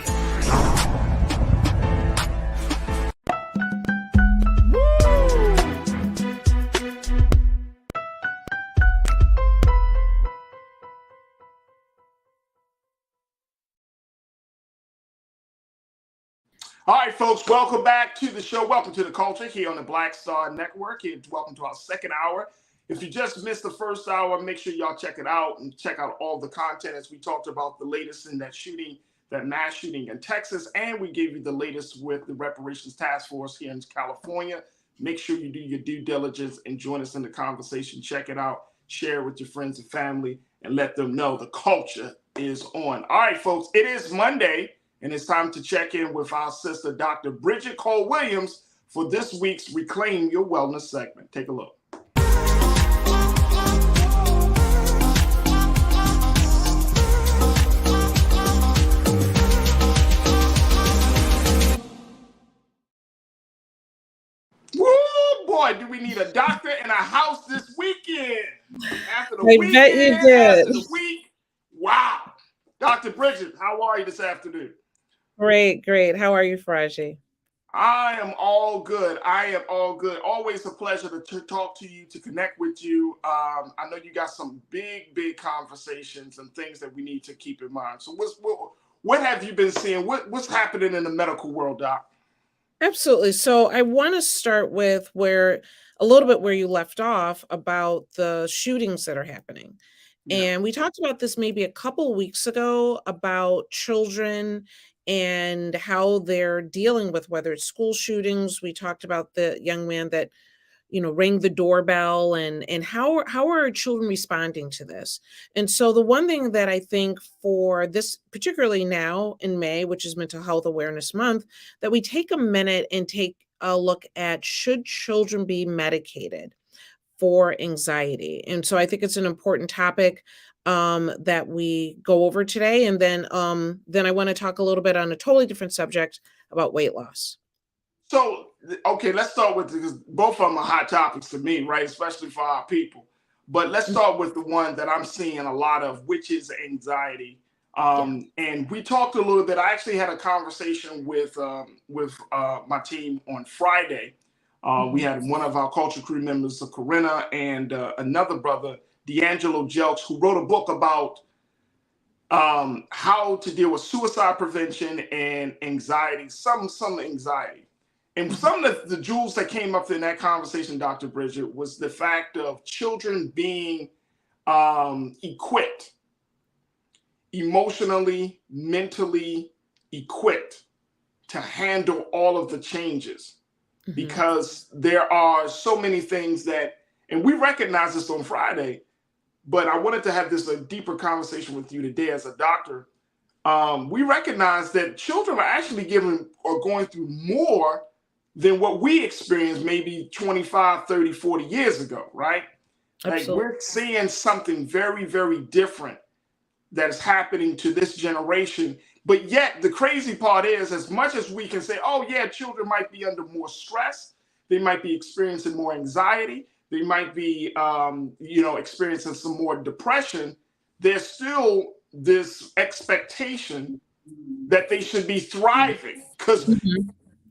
All right, folks, welcome back to the show. Welcome to the culture here on the Black Star Network. Welcome to our second hour. If you just missed the first hour, make sure y'all check it out and check out all the content as we talked about the latest in that shooting, that mass shooting in Texas, and we gave you the latest with the reparations task force here in California. Make sure you do your due diligence and join us in the conversation. Check it out, share it with your friends and family, and let them know the culture is on. All right, folks, it is Monday. And it's time to check in with our sister, Dr. Bridget Cole-Williams, for this week's Reclaim Your Wellness segment. Take a look. Woo, boy, do we need a doctor in a house this weekend. After the weekend, bet you did. After the week, wow. Dr. Bridget, how are you this afternoon? Great. How are you, Faraji? I am all good. Always a pleasure to talk to you, to connect with you. I know you got some big conversations and things that we need to keep in mind. So what have you been seeing? What's happening in the medical world, Doc? Absolutely. So I want to start with where you left off about the shootings that are happening. Yeah. And we talked about this maybe a couple weeks ago about children and how they're dealing with whether it's school shootings. We talked about the young man that, rang the doorbell and how are children responding to this? And so the one thing that I think for this, particularly now in May, which is Mental Health Awareness Month, that we take a minute and take a look at, should children be medicated for anxiety? And so I think it's an important topic that we go over today. And then I want to talk a little bit on a totally different subject about weight loss. So, okay, let's start with, because both of them are hot topics to me, right? Especially for our people. But let's start with the one that I'm seeing a lot of, which is anxiety. And we talked a little bit. I actually had a conversation with my team on Friday. We had one of our culture crew members, Corinna, and another brother, D'Angelo Jelks, who wrote a book about how to deal with suicide prevention and anxiety, some anxiety. And some of the jewels that came up in that conversation, Dr. Bridget, was the fact of children being equipped, emotionally, mentally equipped to handle all of the changes. Mm-hmm. Because there are so many things that, and we recognize this on Friday, but I wanted to have a deeper conversation with you today as a doctor. We recognize that children are actually going through more than what we experienced maybe 25, 30, 40 years ago, right? Absolutely. Like, we're seeing something very, very different that is happening to this generation. But yet the crazy part is, as much as we can say, oh yeah, children might be under more stress, they might be experiencing more anxiety, they might be, experiencing some more depression, there's still this expectation that they should be thriving, because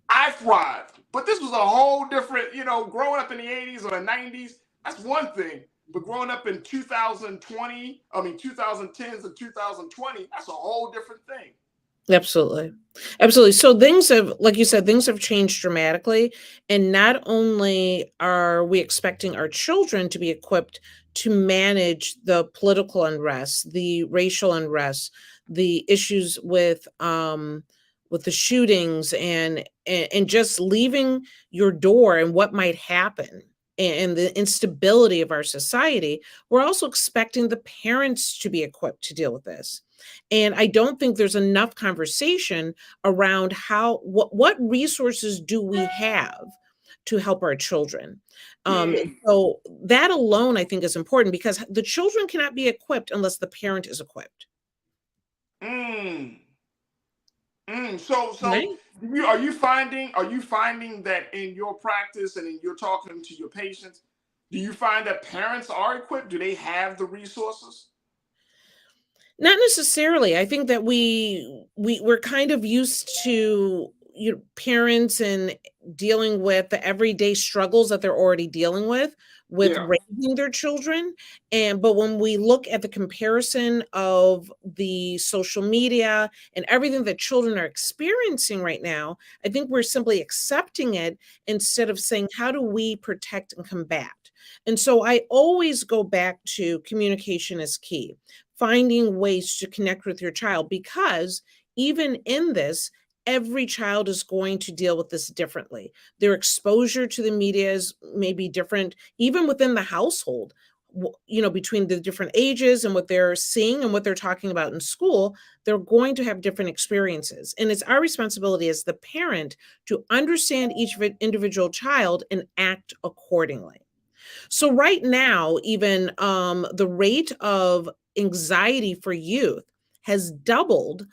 I thrived. But this was a whole different, growing up in the 80s or the 90s, that's one thing. But growing up in 2010s and 2020, that's a whole different thing. Absolutely. Absolutely. So things have, like you said, things have changed dramatically. And not only are we expecting our children to be equipped to manage the political unrest, the racial unrest, the issues with the shootings and just leaving your door and what might happen and the instability of our society, we're also expecting the parents to be equipped to deal with this. And I don't think there's enough conversation around what resources do we have to help our children. So that alone, I think, is important because the children cannot be equipped unless the parent is equipped. Mm. So Right? are you finding that in your practice and in your talking to your patients, do you find that parents are equipped? Do they have the resources? Not necessarily. I think that we're kind of used to parents and dealing with the everyday struggles that they're already dealing with Yeah. raising their children. But when we look at the comparison of the social media and everything that children are experiencing right now, I think we're simply accepting it instead of saying, how do we protect and combat? And so I always go back to communication is key, finding ways to connect with your child, because even in this, every child is going to deal with this differently. Their exposure to the media is maybe different, even within the household, between the different ages and what they're seeing and what they're talking about in school, they're going to have different experiences. And it's our responsibility as the parent to understand each individual child and act accordingly. So right now, even the rate of anxiety for youth has doubled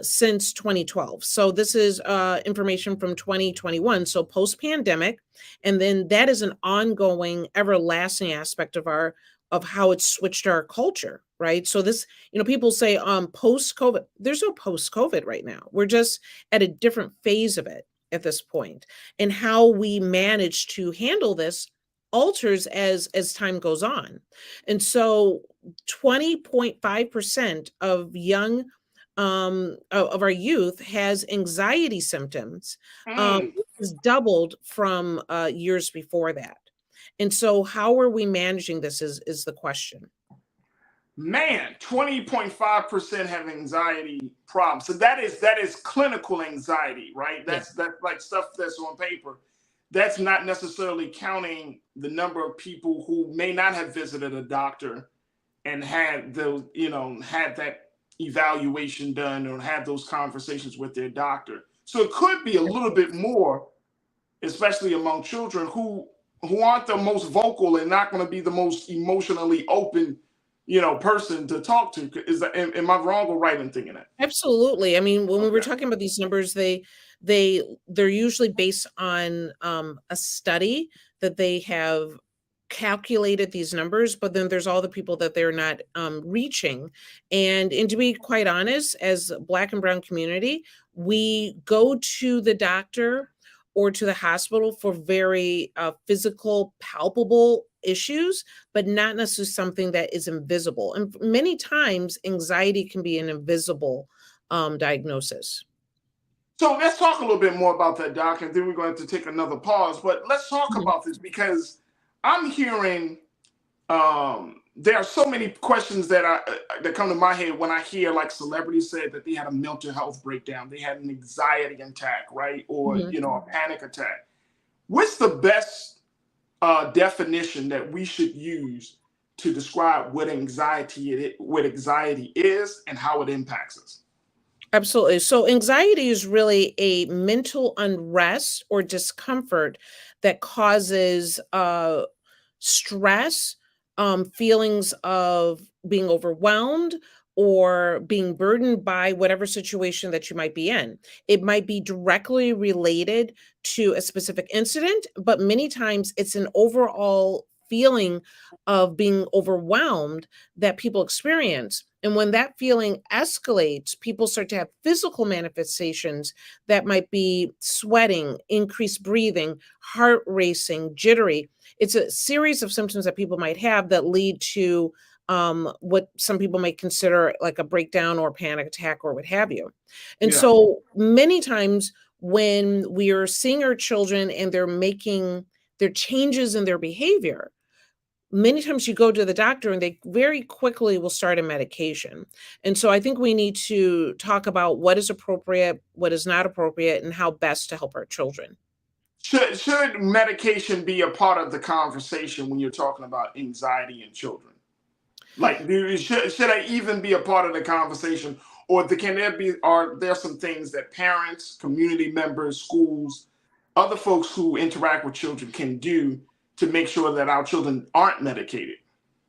since 2012. So this is information from 2021, so post-pandemic, and then that is an ongoing, everlasting aspect of how it's switched our culture, right? So this, people say post-COVID. There's no post-COVID right now. We're just at a different phase of it at this point, and how we manage to handle this alters as time goes on. And so 20.5% of young of our youth has anxiety symptoms, which is doubled from years before that. And so how are we managing this is the question. Man, 20.5% have anxiety problems. So that is clinical anxiety, right? That's like stuff that's on paper. That's not necessarily counting the number of people who may not have visited a doctor and had those, had that evaluation done or had those conversations with their doctor. So it could be a little bit more, especially among children who aren't the most vocal and not going to be the most emotionally open, person to talk to. Am I wrong or right in thinking that? Absolutely. I mean, when we were talking about these numbers, they're usually based on a study that they have calculated these numbers, but then there's all the people that they're not reaching. And to be quite honest, as Black and Brown community, we go to the doctor or to the hospital for very physical, palpable issues, but not necessarily something that is invisible. And many times, anxiety can be an invisible diagnosis. So let's talk a little bit more about that, Doc, and then we're going to take another pause. But let's talk about this because I'm hearing there are so many questions that come to my head when I hear like celebrities say that they had a mental health breakdown, they had an anxiety attack, right, or a panic attack. What's the best definition that we should use to describe what anxiety is and how it impacts us? Absolutely. So anxiety is really a mental unrest or discomfort that causes stress, feelings of being overwhelmed or being burdened by whatever situation that you might be in. It might be directly related to a specific incident, but many times it's an overall feeling of being overwhelmed that people experience. And when that feeling escalates, people start to have physical manifestations that might be sweating, increased breathing, heart racing, jittery. It's a series of symptoms that people might have that lead to what some people may consider like a breakdown or panic attack or what have you. And Yeah. so many times when we are seeing our children and they're making their changes in their behavior, many times you go to the doctor and they very quickly will start a medication. And so I think we need to talk about what is appropriate, what is not appropriate, and how best to help our children. Should medication be a part of the conversation when you're talking about anxiety in children? Like, should I even be a part of the conversation, or are there some things that parents, community members, schools, other folks who interact with children can do to make sure that our children aren't medicated?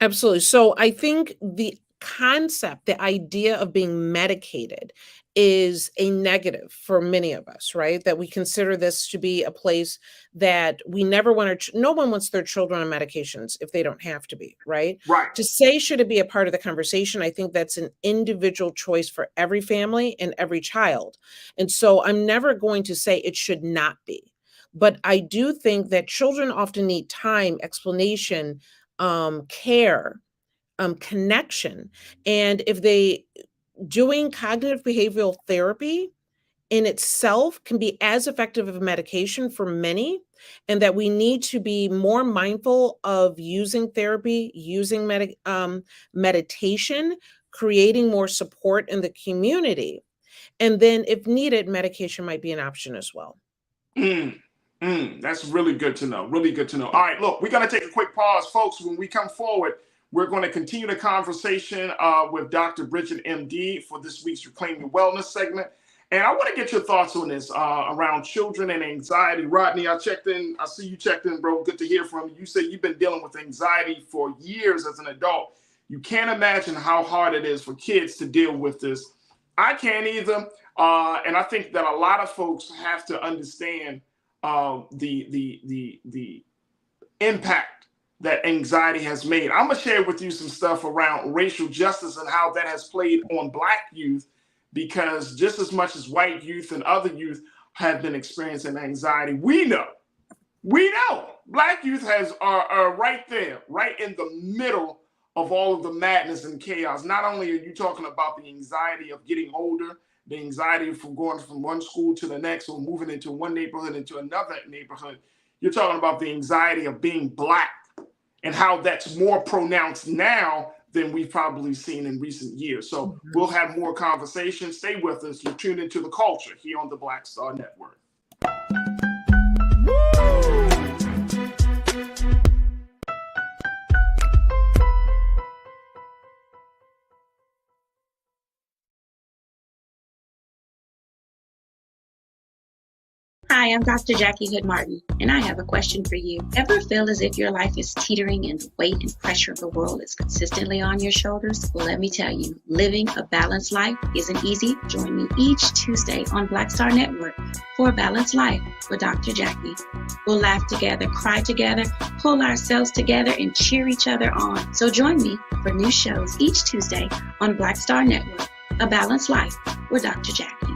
Absolutely. So I think the concept, the idea of being medicated is a negative for many of us, right? That we consider this to be a place that we never want no one wants their children on medications if they don't have to be, right? Right. To say, should it be a part of the conversation? I think that's an individual choice for every family and every child. And so I'm never going to say it should not be. But I do think that children often need time, explanation, care, connection. And if doing cognitive behavioral therapy in itself can be as effective as medication for many, and that we need to be more mindful of using therapy, using meditation, creating more support in the community. And then if needed, medication might be an option as well. That's really good to know. Really good to know. All right, look, we're going to take a quick pause, folks. When we come forward, we're going to continue the conversation with Dr. Bridget, MD, for this week's Reclaim Your Wellness segment. And I want to get your thoughts on this around children and anxiety. Rodney, I checked in. I see you checked in, bro. Good to hear from you. You said you've been dealing with anxiety for years as an adult. You can't imagine how hard it is for kids to deal with this. I can't either. And I think that a lot of folks have to understand the impact that anxiety has made. I'm gonna share with you some stuff around racial justice and how that has played on Black youth, because just as much as white youth and other youth have been experiencing anxiety, we know Black youth are right there, right in the middle of all of the madness and chaos. Not only are you talking about the anxiety of getting older, the anxiety from going from one school to the next or moving into one neighborhood into another neighborhood, you're talking about the anxiety of being Black and how that's more pronounced now than we've probably seen in recent years. So we'll have more conversations. Stay with us. You're tuned into The Culture here on the Black Star Network. Hi, I'm Dr. Jackie Hood Martin, and I have a question for you. Ever feel as if your life is teetering and the weight and pressure of the world is consistently on your shoulders? Well, let me tell you, living a balanced life isn't easy. Join me each Tuesday on Black Star Network for A Balanced Life with Dr. Jackie. We'll laugh together, cry together, pull ourselves together, and cheer each other on. So join me for new shows each Tuesday on Black Star Network, A Balanced Life with Dr. Jackie.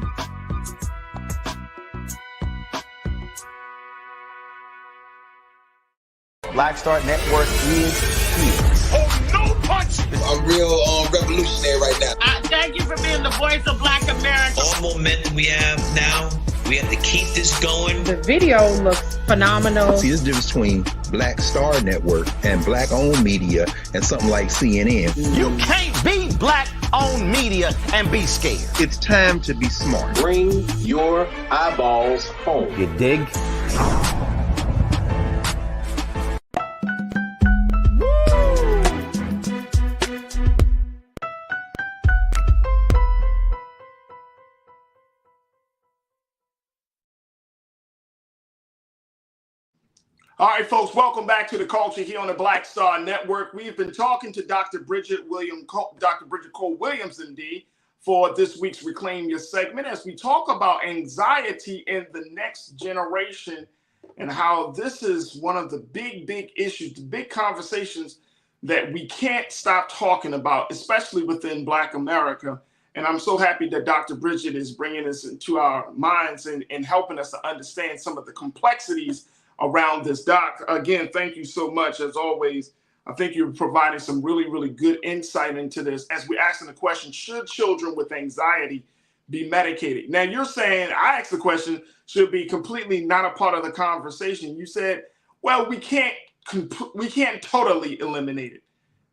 Black Star Network is here. Oh, no punch! I'm real revolutionary right now. Thank you for being the voice of Black America. All momentum we have now, we have to keep this going. The video looks phenomenal. See, there's a difference between Black Star Network and Black-owned media and something like CNN. You can't be Black-owned media and be scared. It's time to be smart. Bring your eyeballs home. You dig? All right, folks, welcome back to The Culture here on the Black Star Network. We've been talking to Dr. Bridget Cole-Williams, MD, for this week's Reclaim Your segment as we talk about anxiety in the next generation and how this is one of the big issues, the big conversations that we can't stop talking about, especially within Black America. And I'm so happy that Dr. Bridget is bringing this into our minds and helping us to understand some of the complexities around this. Doc, again, thank you so much, as always, I think you're providing some really, really good insight into this as we're asking the question, should children with anxiety be medicated? Now you're saying, I asked the question, should be completely not a part of the conversation. You said, well, we can't totally eliminate it.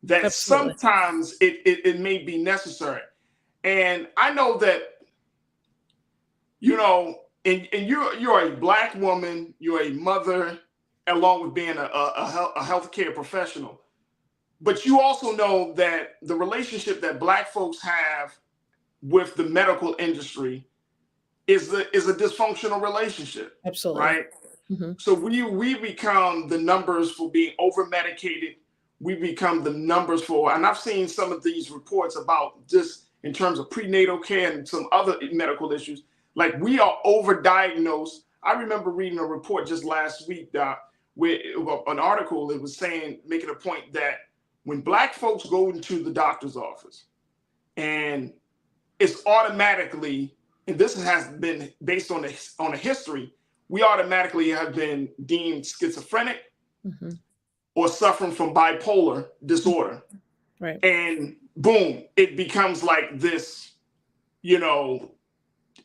That Absolutely. sometimes it may be necessary. And I know that, you know, and you're a Black woman, you're a mother, along with being a healthcare professional. But you also know that the relationship that Black folks have with the medical industry is a dysfunctional relationship. Absolutely. Right? Mm-hmm. So we become the numbers for being over medicated. We become the numbers for, and I've seen some of these reports about just in terms of prenatal care and some other medical issues, like we are overdiagnosed. I remember reading a report just last week, with an article that was saying, making a point that when Black folks go into the doctor's office and it's automatically, and this has been based on a history, we automatically have been deemed schizophrenic, mm-hmm. or suffering from bipolar disorder. Right. And boom, it becomes like this, you know,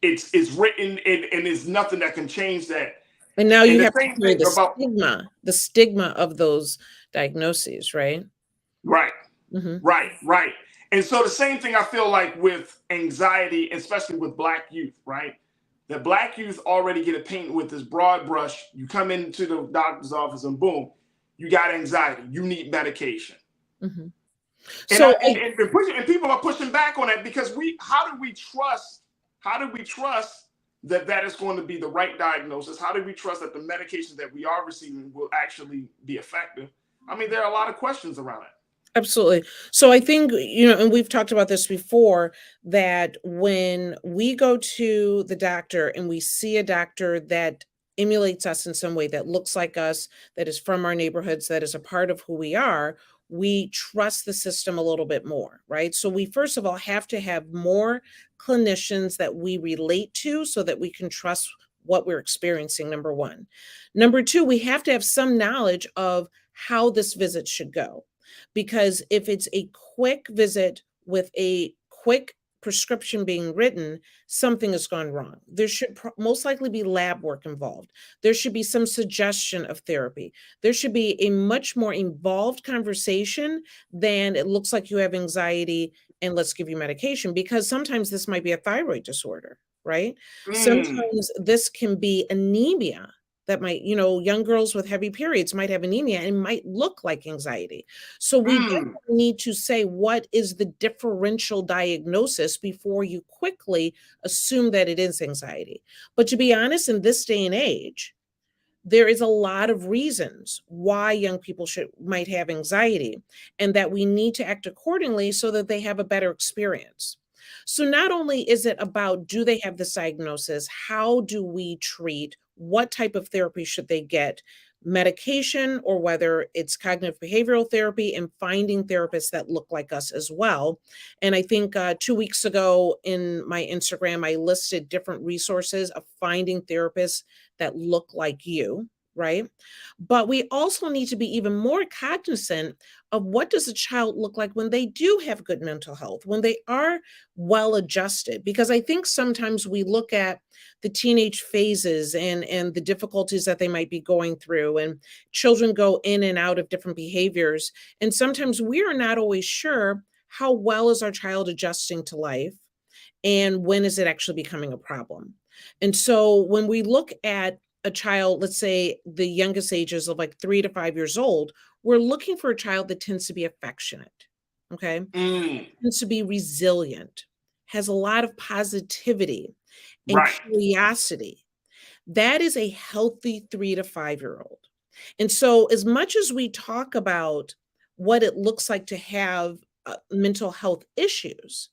it's written and there's nothing that can change that. And now you have to hear the stigma of those diagnoses, right? Right. Mm-hmm. Right. And so the same thing I feel like with anxiety, especially with Black youth, right? That Black youth already get a paint with this broad brush. You come into the doctor's office and boom, you got anxiety. You need medication. Mm-hmm. And people are pushing back on that because how do we trust that is going to be the right diagnosis? How do we trust that the medication that we are receiving will actually be effective? I mean, there are a lot of questions around it. Absolutely. So I think, you know, and we've talked about this before, that when we go to the doctor and we see a doctor that emulates us in some way, that looks like us, that is from our neighborhoods, that is a part of who we are, we trust the system a little bit more, right? So we, first of all, have to have more clinicians that we relate to so that we can trust what we're experiencing, number one. Number two, we have to have some knowledge of how this visit should go. Because if it's a quick visit with a quick prescription being written, something has gone wrong. There should most likely be lab work involved. There should be some suggestion of therapy. There should be a much more involved conversation than it looks like you have anxiety and let's give you medication, because sometimes this might be a thyroid disorder, right? Sometimes this can be anemia. That might, you know, young girls with heavy periods might have anemia and might look like anxiety. So we need to say, what is the differential diagnosis before you quickly assume that it is anxiety? But to be honest, in this day and age, there is a lot of reasons why young people might have anxiety, and that we need to act accordingly so that they have a better experience. So not only is it about, do they have this diagnosis? How do we treat? What type of therapy should they get? Medication, or whether it's cognitive behavioral therapy, and finding therapists that look like us as well. And I think 2 weeks ago in my Instagram, I listed different resources of finding therapists that look like you, right? But we also need to be even more cognizant of, what does a child look like when they do have good mental health, when they are well adjusted? Because I think sometimes we look at the teenage phases and the difficulties that they might be going through, and children go in and out of different behaviors. And sometimes we are not always sure, how well is our child adjusting to life, and when is it actually becoming a problem? And so when we look at a child, let's say the youngest ages of like 3 to 5 years old, we're looking for a child that tends to be affectionate, okay? Tends to be resilient, has a lot of positivity and curiosity. That is a healthy 3 to 5 year old. And so as much as we talk about what it looks like to have mental health issues,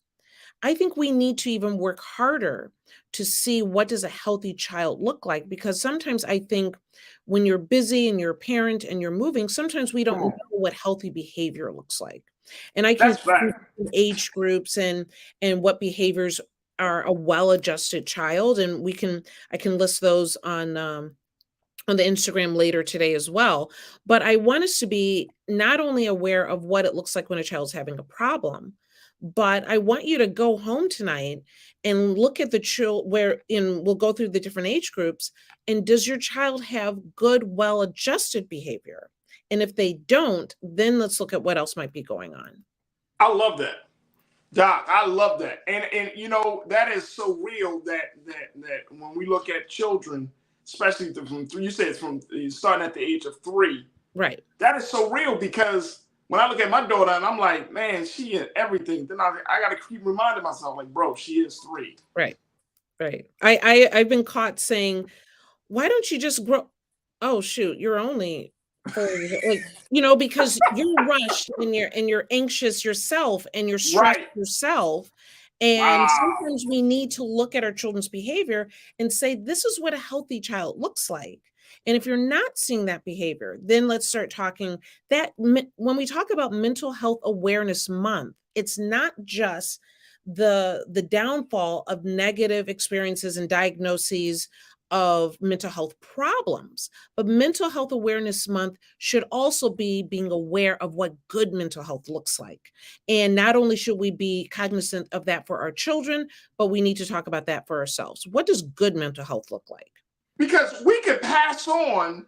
I think we need to even work harder to see, what does a healthy child look like? Because sometimes I think when you're busy and you're a parent and you're moving, sometimes we don't know what healthy behavior looks like. And I can see age groups and what behaviors are a well-adjusted child, and I can list those on on the Instagram later today as well. But I want us to be not only aware of what it looks like when a child's having a problem, but I want you to go home tonight and look at the child we'll go through the different age groups. And does your child have good, well-adjusted behavior? And if they don't, then let's look at what else might be going on. I love that, Doc. I love that. And that is so real that when we look at children, especially from you said it's from starting at the age of 3. Right. That is so real, because when I look at my daughter and I'm like, man, she is everything. Then I got to keep reminding myself, like, bro, she is 3. Right. I've been caught saying, why don't you just grow? Oh, shoot, you're only 4 years old. Because you're rushed and you're anxious yourself and you're stressed yourself. And sometimes we need to look at our children's behavior and say, this is what a healthy child looks like. And if you're not seeing that behavior, then let's start talking that when we talk about Mental Health Awareness Month, it's not just the downfall of negative experiences and diagnoses of mental health problems, but Mental Health Awareness Month should also be being aware of what good mental health looks like. And not only should we be cognizant of that for our children, but we need to talk about that for ourselves. What does good mental health look like? Because we could pass on,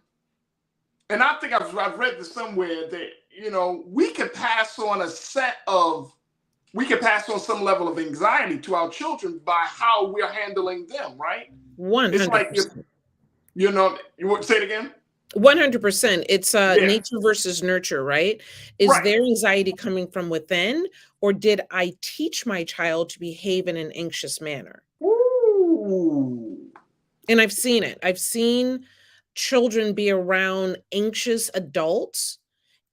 and I think I've read this somewhere that, we could pass on some level of anxiety to our children by how we're handling them, right? 100%. It's like, you want to say it again? 100%. It's nature versus nurture, right? Is their anxiety coming from within, or did I teach my child to behave in an anxious manner? Ooh. And I've seen it. I've seen children be around anxious adults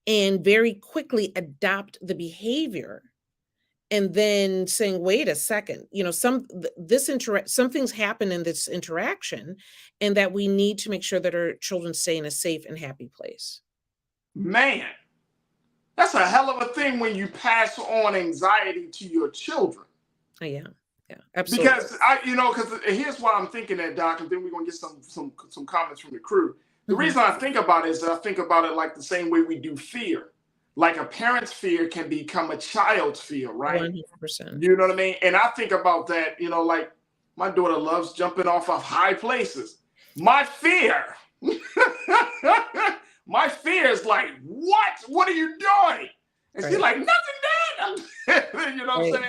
and very quickly adopt the behavior, and then saying, wait a second, something's happened in this interaction, and that we need to make sure that our children stay in a safe and happy place. Man, that's a hell of a thing when you pass on anxiety to your children. Yeah, absolutely. Because because here's why I'm thinking that, Doc, and then we're gonna get some comments from the crew. The reason I think about it is that I think about it like the same way we do fear. Like a parent's fear can become a child's fear, right? 100%. You know what I mean? And I think about that, like my daughter loves jumping off of high places. My fear is like, what? What are you doing? And she's like, nothing, Dad. You know what I'm saying?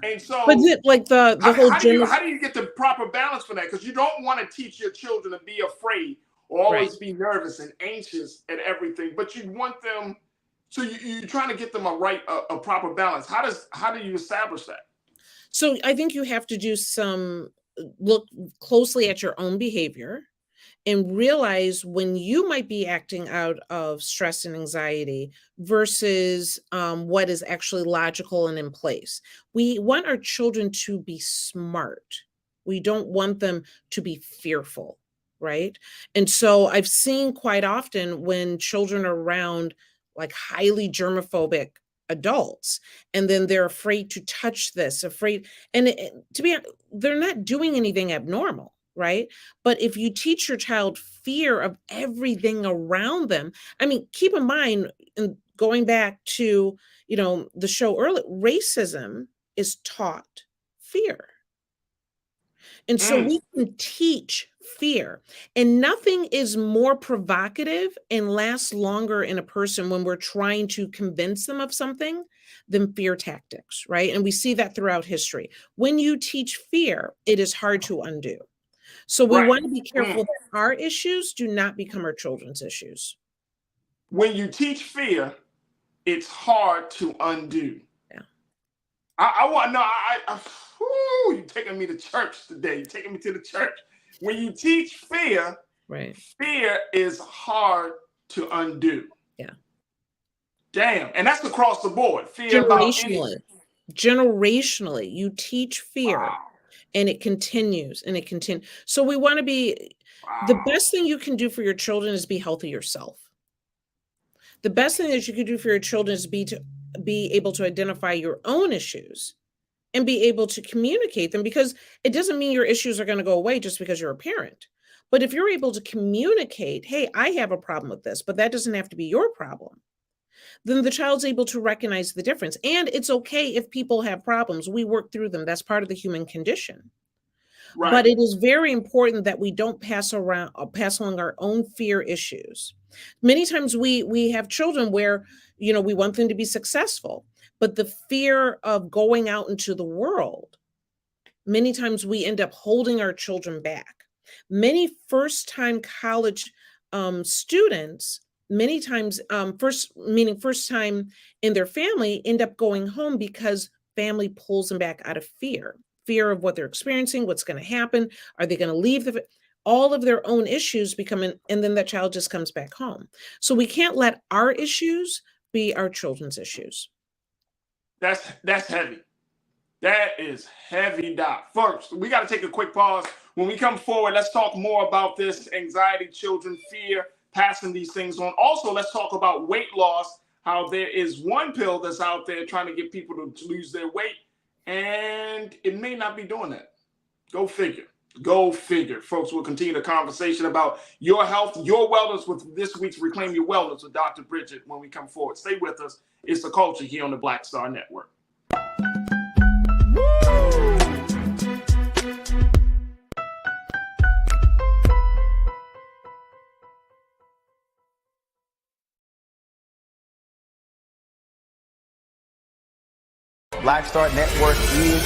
And so, but like the whole how do you get the proper balance for that? Because you don't want to teach your children to be afraid or always be nervous and anxious at everything, but you want them. So you're trying to get them a proper balance. How do you establish that? So I think you have to look closely at your own behavior and realize when you might be acting out of stress and anxiety versus what is actually logical and in place. We want our children to be smart. We don't want them to be fearful, right? And so I've seen quite often when children are around like highly germophobic adults, and then they're afraid to touch this, they're not doing anything abnormal, right? But if you teach your child fear of everything around them, keep in mind, and going back to, the show earlier, racism is taught fear. And so we can teach fear, and nothing is more provocative and lasts longer in a person when we're trying to convince them of something than fear tactics, right? And we see that throughout history. When you teach fear, it is hard to undo. So we want to be careful that our issues do not become our children's issues. When you teach fear, it's hard to undo. Yeah. You're taking me to church today. You're taking me to the church. When you teach fear, fear is hard to undo. Yeah. Damn. And that's across the board. Fear Generationally, you teach fear and it continues and it continues. So we want to be, the best thing you can do for your children is be healthy yourself. The best thing that you can do for your children is be able to identify your own issues and be able to communicate them, because it doesn't mean your issues are going to go away just because you're a parent. But if you're able to communicate, hey, I have a problem with this, but that doesn't have to be your problem, then the child's able to recognize the difference. And it's okay if people have problems. We work through them. That's part of the human condition. Right. But it is very important that we don't pass along our own fear issues. Many times we have children where, we want them to be successful, but the fear of going out into the world, many times we end up holding our children back. Many first-time college students, many times first time in their family, end up going home because family pulls them back out of fear of what they're experiencing, what's going to happen, are they going to leave all of their own issues and then that child just comes back home. So we can't let our issues be our children's issues. That's heavy. That is heavy, Doc. First, we got to take a quick pause. When we come forward, let's talk more about this anxiety, children, fear, passing these things on. Also, let's talk about weight loss, how there is one pill that's out there trying to get people to lose their weight, and it may not be doing that. Go figure. Go figure. Folks, we'll continue the conversation about your health, your wellness with this week's Reclaim Your Wellness with Dr. Bridget when we come forward. Stay with us. It's The Culture here on the Black Star Network. Black Star Network is here.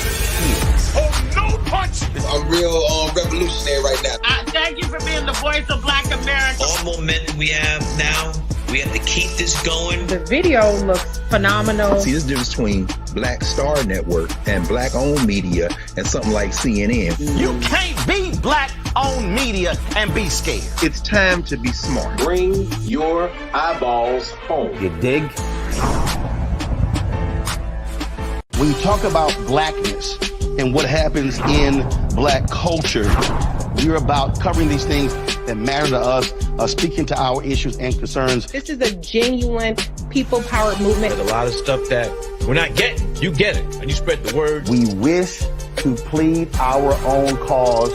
Oh, no punch! I'm real revolutionary right now. Thank you for being the voice of Black America. All momentum we have now, we have to keep this going. The video looks phenomenal. See, this difference between Black Star Network and black-owned media and something like CNN. You can't be black-owned media and be scared. It's time to be smart. Bring your eyeballs home. You dig? When you talk about blackness and what happens in black culture, we're about covering these things that matter to us, speaking to our issues and concerns. This is a genuine people-powered movement. There's a lot of stuff that we're not getting. You get it, and you spread the word. We wish to plead our own cause.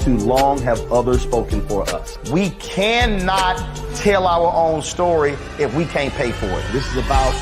Too long have others spoken for us. We cannot tell our own story if we can't pay for it. This is about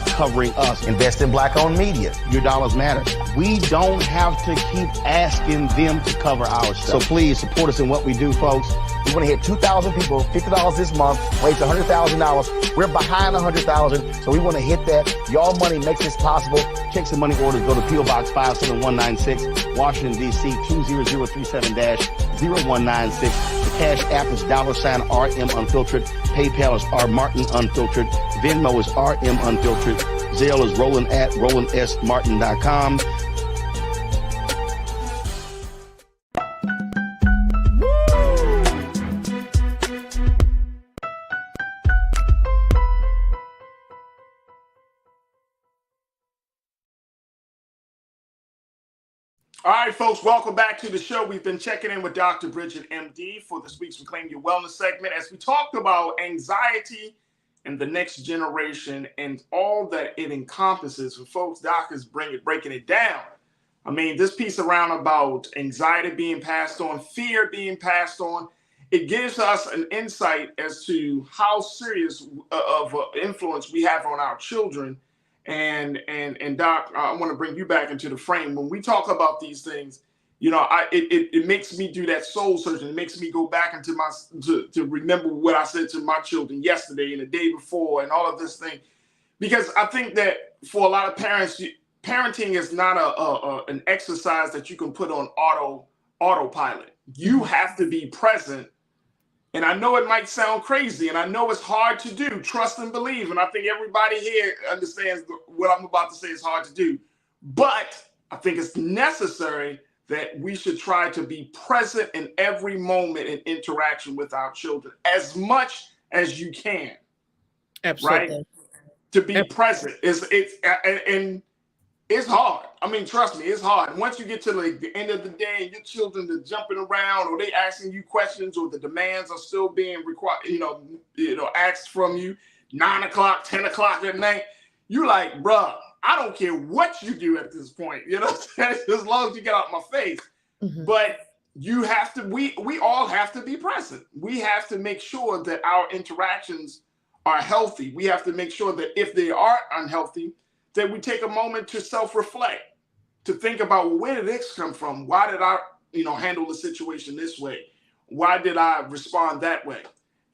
covering us. Invest in black-owned media. Your dollars matter. We don't have to keep asking them to cover our stuff. So please support us in what we do, folks. We want to hit 2,000 people, $50 this month, raise $100,000. We're behind 100,000, so we want to hit that. Y'all money makes this possible. Checks and money orders go to P.O. Box 57196, Washington, D.C. 20037-0196. The Cash App is $RM Unfiltered. PayPal is R Martin Unfiltered. Venmo is RM Unfiltered. Zelle is Roland at RolandSMartin.com. All right, folks, welcome back to the show. We've been checking in with Dr. Bridget, MD, for this week's Reclaim Your Wellness segment as we talked about anxiety and the next generation and all that it encompasses. For folks, Doc is breaking it down. I mean, this piece around about anxiety being passed on, fear being passed on, it gives us an insight as to how serious of influence we have on our children. And Doc, I want to bring you back into the frame. When we talk about these things, it makes me do that soul searching. It makes me go back into to remember what I said to my children yesterday and the day before and all of this thing. Because I think that for a lot of parents, parenting is not an exercise that you can put on autopilot. You have to be present. And I know it might sound crazy, and I know it's hard to do, trust and believe. And I think everybody here understands what I'm about to say is hard to do. But I think it's necessary that we should try to be present in every moment and interaction with our children as much as you can. Absolutely. Right? To be present. It's hard. I mean, trust me, it's hard. And once you get to the end of the day and your children are jumping around or they asking you questions or the demands are still being required, asked from you 9 o'clock, 10 o'clock at night, you're like, bruh, I don't care what you do at this point, as long as you get out my face. Mm-hmm. But you have to, we all have to be present. We have to make sure that our interactions are healthy. We have to make sure that if they are unhealthy, that we take a moment to self-reflect, to think about, well, where did this come from? Why did I, handle the situation this way? Why did I respond that way?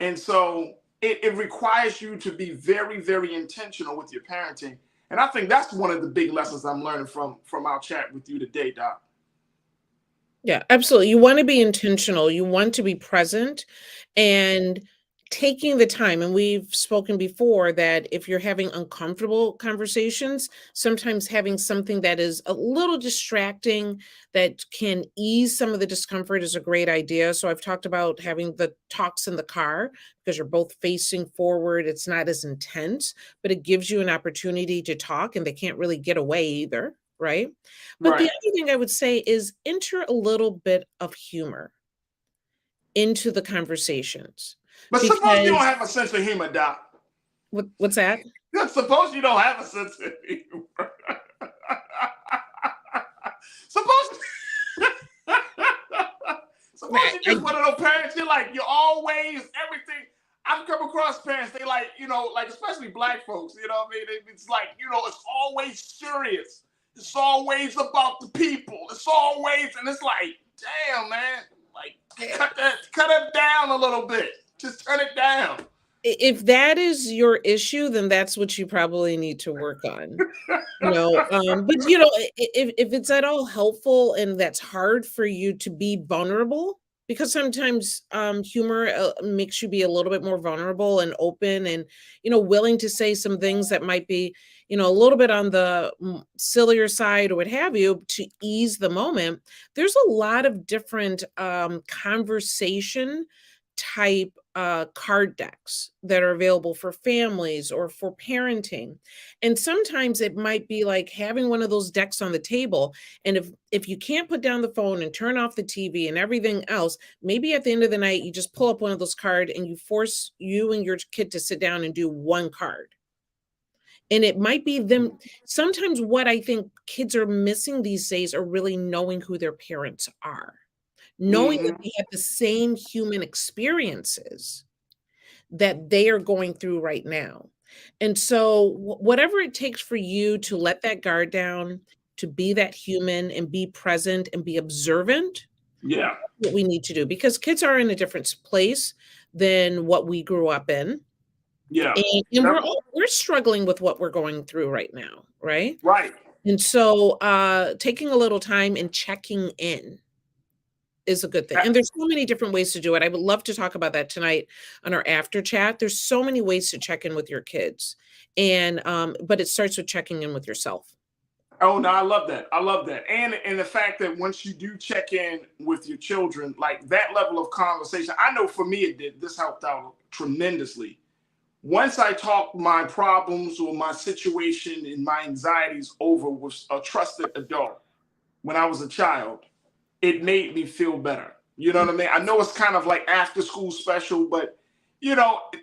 And so it requires you to be very, very intentional with your parenting. And I think that's one of the big lessons I'm learning from our chat with you today, Doc. Yeah, absolutely. You want to be intentional. You want to be present and taking the time. And we've spoken before that if you're having uncomfortable conversations, sometimes having something that is a little distracting that can ease some of the discomfort is a great idea. So I've talked about having the talks in the car because you're both facing forward. It's not as intense, but it gives you an opportunity to talk and they can't really get away either. Right. But the other thing I would say is enter a little bit of humor into the conversations. But suppose you don't have a sense of humor, Doc. What's that? Suppose you don't have a sense of humor. Suppose you're just one of those parents, you're always everything. I've come across parents, they like especially Black folks, you know what I mean? It's like, it's always serious. It's always about the people. It's always, and it's like, damn, man, cut it down a little bit. Just turn it down. If that is your issue, then that's what you probably need to work on. But if it's at all helpful and that's hard for you to be vulnerable, because sometimes humor makes you be a little bit more vulnerable and open and, willing to say some things that might be, a little bit on the sillier side or what have you to ease the moment. There's a lot of different conversation type card decks that are available for families or for parenting. And sometimes it might be like having one of those decks on the table. And if you can't put down the phone and turn off the TV and everything else, maybe at the end of the night, you just pull up one of those cards and you force you and your kid to sit down and do one card. And it might be them. Sometimes what I think kids are missing these days are really knowing who their parents are. Knowing that they have the same human experiences that they are going through right now. And so whatever it takes for you to let that guard down, to be that human and be present and be observant. Yeah. What we need to do, because kids are in a different place than what we grew up in. Yeah. And we're struggling with what we're going through right now. Right. Right. And so taking a little time and checking in is a good thing. And there's so many different ways to do it. I would love to talk about that tonight on our after chat. There's so many ways to check in with your kids. And but it starts with checking in with yourself. Oh no, I love that. I love that. And the fact that once you do check in with your children, like that level of conversation, I know for me it did. This helped out tremendously. Once I talked my problems or my situation and my anxieties over with a trusted adult when I was a child, it made me feel better. You know what I mean? I know it's kind of like after school special, but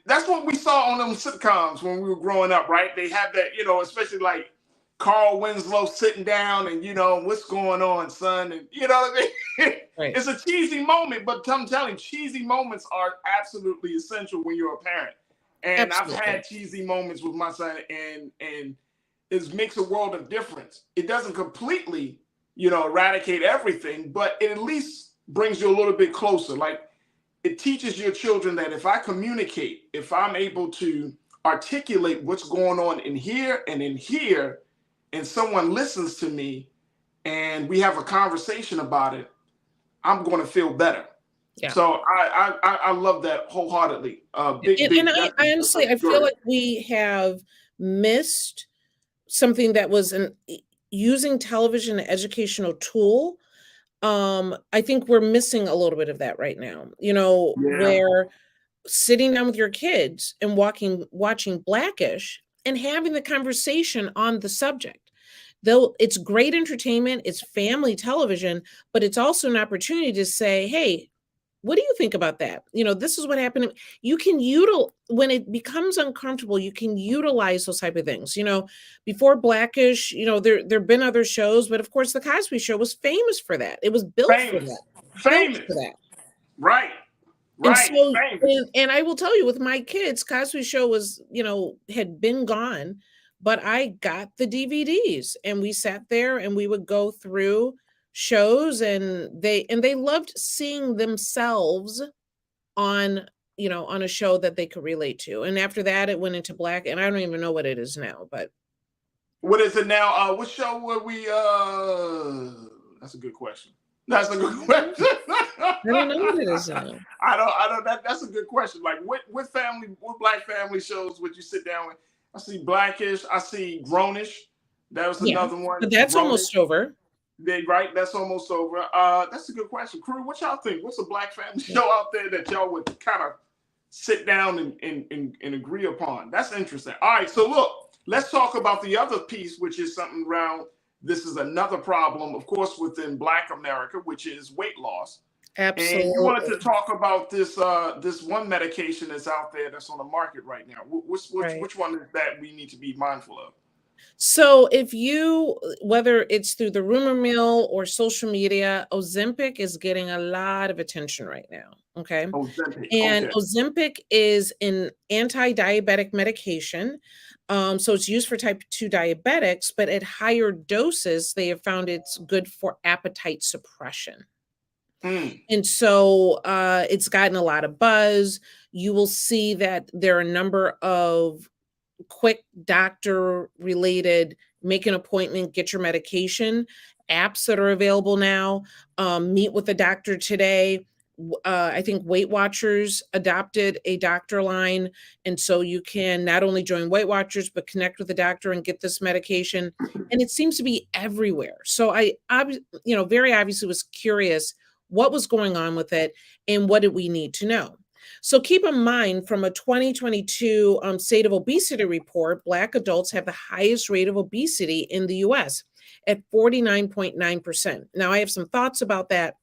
that's what we saw on them sitcoms when we were growing up, right? They have that, especially like Carl Winslow sitting down and, what's going on, son? And you know what I mean? Right. It's a cheesy moment, but I'm telling you, cheesy moments are absolutely essential when you're a parent. And absolutely. I've had cheesy moments with my son and it makes a world of difference. It doesn't completely eradicate everything, but it at least brings you a little bit closer. Like it teaches your children that if I communicate, if I'm able to articulate what's going on in here and in here, and someone listens to me and we have a conversation about it, I'm going to feel better. Yeah. So I love that wholeheartedly. I honestly, I feel like we have missed something that was using television an educational tool. I think we're missing a little bit of that right now, where sitting down with your kids and watching Blackish and having the conversation on the subject. Though it's great entertainment, it's family television, but it's also an opportunity to say, hey, what do you think about that? This is what happened. You can when it becomes uncomfortable, you can utilize those type of things. Before Blackish, there have been other shows, but of course the Cosby Show was famous for that. It was built for that. built famous. for that. Right. And Right. so, Famous. and I will tell you, with my kids, Cosby Show was, had been gone, but I got the DVDs and we sat there and we would go through shows, and they loved seeing themselves on, on a show that they could relate to. And after that, it went into black, and I don't even know what it is now, but What is it now? What show were we? That's a good question. That's a good question. I don't know what it is now. I don't. That's a good question. Like, what black family shows would you sit down with? I see Blackish. I see Grownish. That was another one. But that's Grownish. almost over. Right, that's almost over. That's a good question. Crew, what y'all think? What's a black family show out there that y'all would kind of sit down and agree upon? That's interesting. All right, so look, let's talk about the other piece, which is something around. This is another problem, of course, within Black America, which is weight loss. Absolutely. And you wanted to talk about this this one medication that's out there that's on the market right now. Which one is that we need to be mindful of? So if whether it's through the rumor mill or social media, Ozempic is getting a lot of attention right now. Okay. Ozempic is an anti-diabetic medication. So it's used for type 2 diabetics, but at higher doses, they have found it's good for appetite suppression. And so it's gotten a lot of buzz. You will see that there are a number of quick doctor related, make an appointment, get your medication apps that are available now. Meet with a doctor today. I think Weight Watchers adopted a doctor line. And so you can not only join Weight Watchers, but connect with the doctor and get this medication. And it seems to be everywhere. So I very obviously was curious what was going on with it and what did we need to know. So keep in mind, from a 2022 State of Obesity report, Black adults have the highest rate of obesity in the US at 49.9%. Now, I have some thoughts about that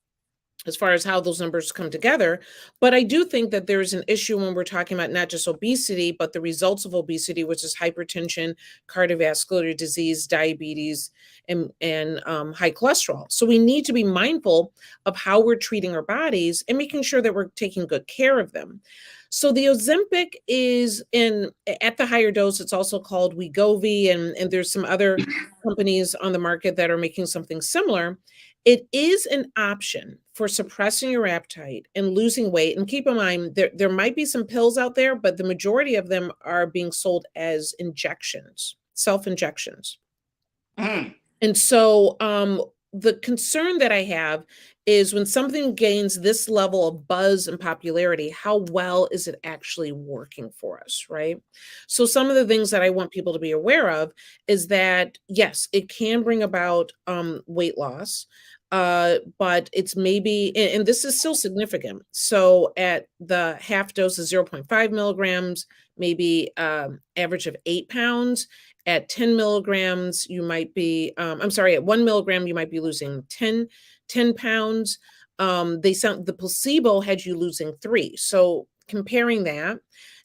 as far as how those numbers come together, but I do think that there's an issue when we're talking about not just obesity, but the results of obesity, which is hypertension, cardiovascular disease, diabetes, and high cholesterol. So we need to be mindful of how we're treating our bodies and making sure that we're taking good care of them. So the Ozempic is at the higher dose. It's also called Wegovy, and there's some other companies on the market that are making something similar. It is an option for suppressing your appetite and losing weight. And keep in mind, there might be some pills out there, but the majority of them are being sold as injections, self-injections. And so the concern that I have is when something gains this level of buzz and popularity, how well is it actually working for us, right? So some of the things that I want people to be aware of is that, yes, it can bring about weight loss, but it's maybe, and this is still significant. So at the half dose of 0.5 milligrams, maybe average of 8 pounds. At 10 milligrams, you might be, at 1 milligram, you might be losing 10 pounds. The placebo had you losing 3. So comparing that,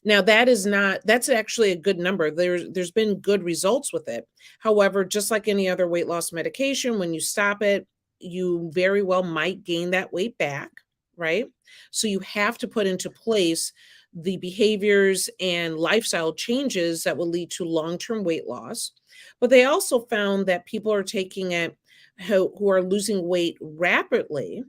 now that's actually a good number. There's been good results with it. However, just like any other weight loss medication, when you stop it, you very well might gain that weight back, right? So you have to put into place the behaviors and lifestyle changes that will lead to long-term weight loss. But they also found that people are taking it who are losing weight rapidly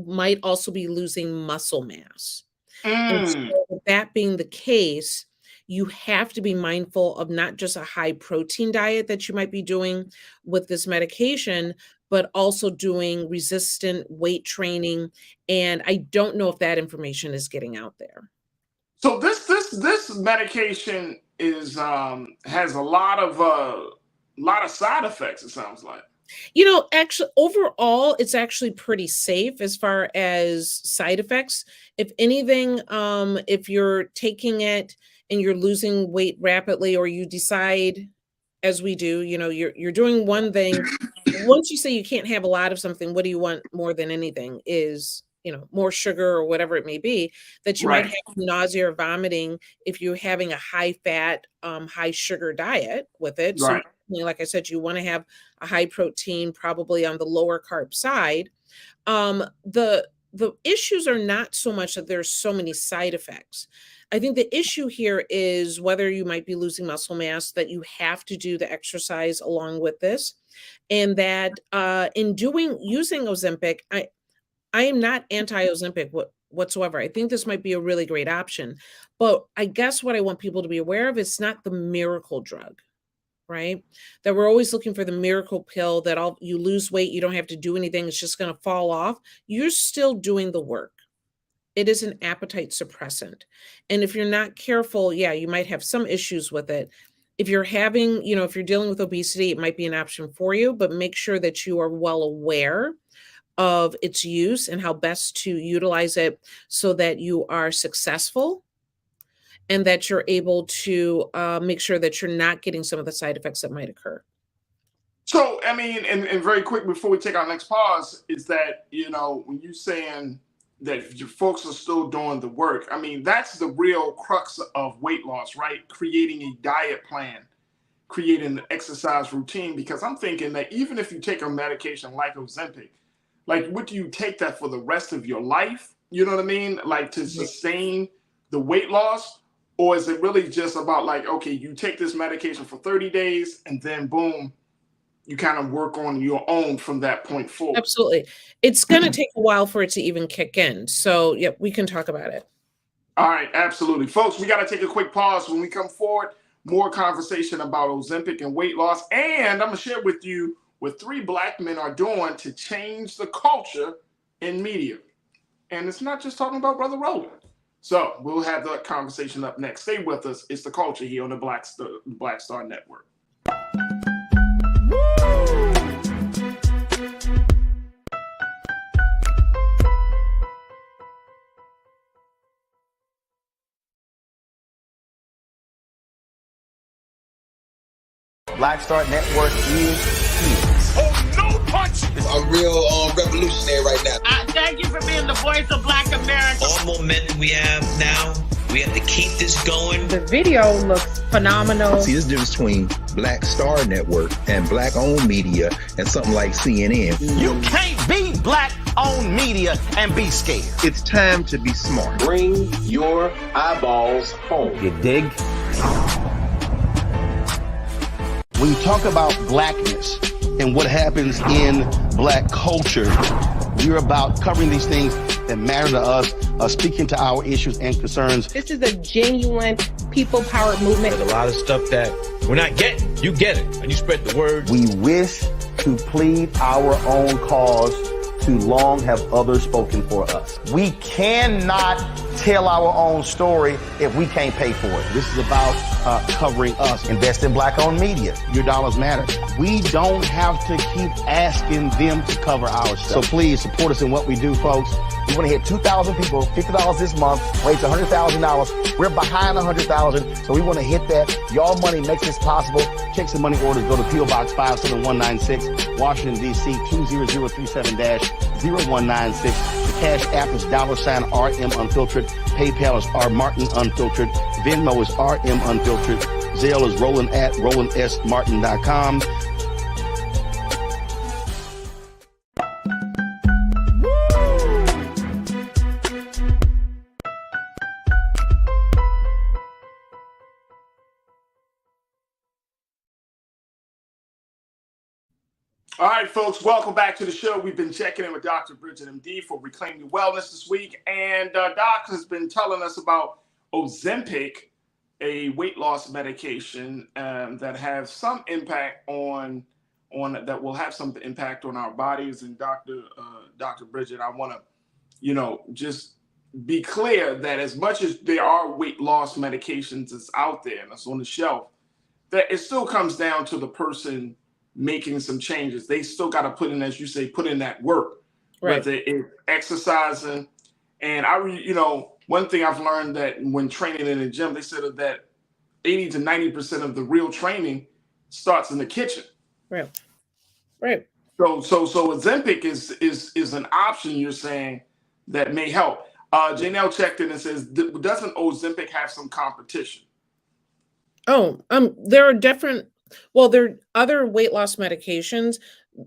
might also be losing muscle mass. And so with that being the case, you have to be mindful of not just a high protein diet that you might be doing with this medication, but also doing resistant weight training. And I don't know if that information is getting out there. So this medication is has a lot of side effects, it sounds like. Actually, overall, it's actually pretty safe as far as side effects. If anything, if you're taking it and you're losing weight rapidly, or you decide, as we do, you're doing one thing. Once you say you can't have a lot of something, what do you want more than anything is, more sugar or whatever it may be, that you might have nausea or vomiting if you're having a high fat, high sugar diet with it. So definitely, like I said, you want to have a high protein, probably on the lower carb side. The issues are not so much that there's so many side effects. I think the issue here is whether you might be losing muscle mass, that you have to do the exercise along with this, and that in using Ozempic, I am not anti-Ozempic whatsoever. I think this might be a really great option, but I guess what I want people to be aware of is not the miracle drug, right? That we're always looking for the miracle pill that you lose weight, you don't have to do anything, it's just going to fall off. You're still doing the work. It is an appetite suppressant. And if you're not careful, yeah, you might have some issues with it. If you're having, if you're dealing with obesity, it might be an option for you, but make sure that you are well aware of its use and how best to utilize it so that you are successful and that you're able to make sure that you're not getting some of the side effects that might occur. So, I mean, and very quick before we take our next pause, is that, when you're saying that your folks are still doing the work, I mean, that's the real crux of weight loss, right? Creating a diet plan, creating an exercise routine, because I'm thinking that even if you take a medication like Ozempic, like, what do you take that for the rest of your life? You know what I mean? Like, to sustain the weight loss? Or is it really just about like, okay, you take this medication for 30 days and then boom, you kind of work on your own from that point forward? Absolutely. It's going to take a while for it to even kick in. So, yeah, we can talk about it. All right, absolutely. Folks, we got to take a quick pause. When we come forward, more conversation about Ozempic and weight loss. And I'm going to share with you what 3 Black men are doing to change the culture in media. And it's not just talking about Brother Roland. So we'll have that conversation up next. Stay with us. It's The Culture here on the Black Star Network. Black Star Network is here. Oh, no punch! I'm real revolutionary right now. Thank you for being the voice of Black America. All momentum we have now, we have to keep this going. The video looks phenomenal. See, there's a difference between Black Star Network and Black-owned media and something like CNN. You can't be Black-owned media and be scared. It's time to be smart. Bring your eyeballs home. You dig? When you talk about blackness and what happens in Black culture, we're about covering these things that matter to us, speaking to our issues and concerns. This is a genuine people-powered movement. There's a lot of stuff that we're not getting. You get it, and you spread the word. We wish to plead our own cause. Too long have others spoken for us. We cannot tell our own story if we can't pay for it. This is about covering us. Invest in Black-owned media. Your dollars matter. We don't have to keep asking them to cover our stuff. So please support us in what we do, folks. We want to hit 2,000 people, $50 this month, raise $100,000. We're behind 100,000, so we want to hit that. Y'all money makes this possible. Check some money orders. Go to P.O. Box 57196, Washington, D.C. 20037-0196. The Cash App is $RM Unfiltered. PayPal is R Martin Unfiltered. Venmo is RM Unfiltered. Zelle is Roland at RolandSMartin.com. All right, folks, welcome back to the show. We've been checking in with Dr. Bridget, MD, for Reclaim Your Wellness this week. And Doc has been telling us about Ozempic, a weight loss medication that has some impact that will have some impact on our bodies. And Dr. Bridget, I want to, just be clear that as much as there are weight loss medications that's out there and that's on the shelf, that it still comes down to the person making some changes. They still got to put in, as you say, put in that work, right? Whether it's exercising. And one thing I've learned that when training in the gym, they said that 80 to 90% of the real training starts in the kitchen. Right. So Ozempic is an option, you're saying, that may help. Janelle checked in and says, doesn't Ozempic have some competition? There are different Well, there are other weight loss medications.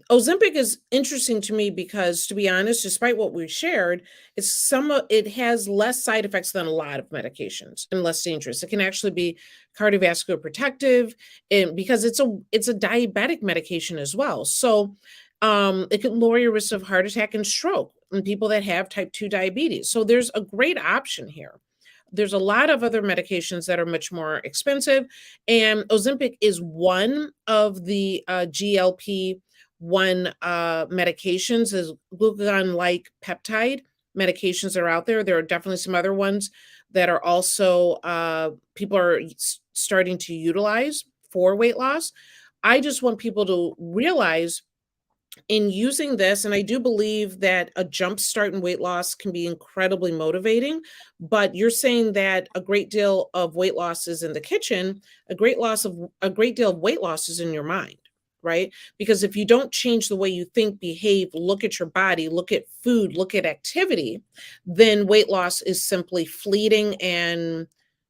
Ozempic is interesting to me because, to be honest, despite what we shared, it has less side effects than a lot of medications and less dangerous. It can actually be cardiovascular protective, and because it's a diabetic medication as well. So it can lower your risk of heart attack and stroke in people that have type 2 diabetes. So there's a great option here. There's a lot of other medications that are much more expensive, and Ozempic is one of the GLP-1 medications, is glucagon-like peptide medications that are out there. There are definitely some other ones that are also people are starting to utilize for weight loss. I just want people to realize in using this, and I do believe that a jump start in weight loss can be incredibly motivating, but you're saying that a great deal of weight loss is in the kitchen, a great deal of weight loss is in your mind, right? Because if you don't change the way you think, behave, look at your body, look at food, look at activity, then weight loss is simply fleeting, and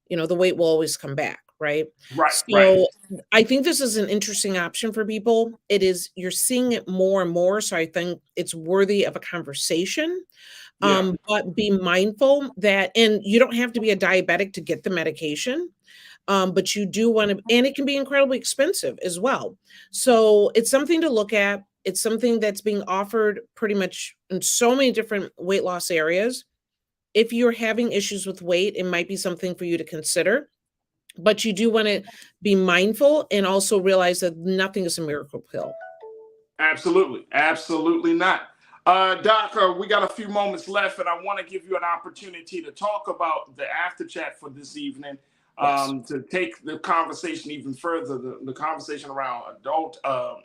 the weight will always come back, right? Right. So I think this is an interesting option for people. You're seeing it more and more. So I think it's worthy of a conversation. Yeah. But be mindful that, and you don't have to be a diabetic to get the medication. But you do want to, and it can be incredibly expensive as well. So it's something to look at. It's something that's being offered pretty much in so many different weight loss areas. If you're having issues with weight, it might be something for you to consider. But you do want to be mindful and also realize that nothing is a miracle pill. Absolutely. Absolutely not. Doc, we got a few moments left, and I want to give you an opportunity to talk about the after chat for this evening, to take the conversation even further, the conversation around adult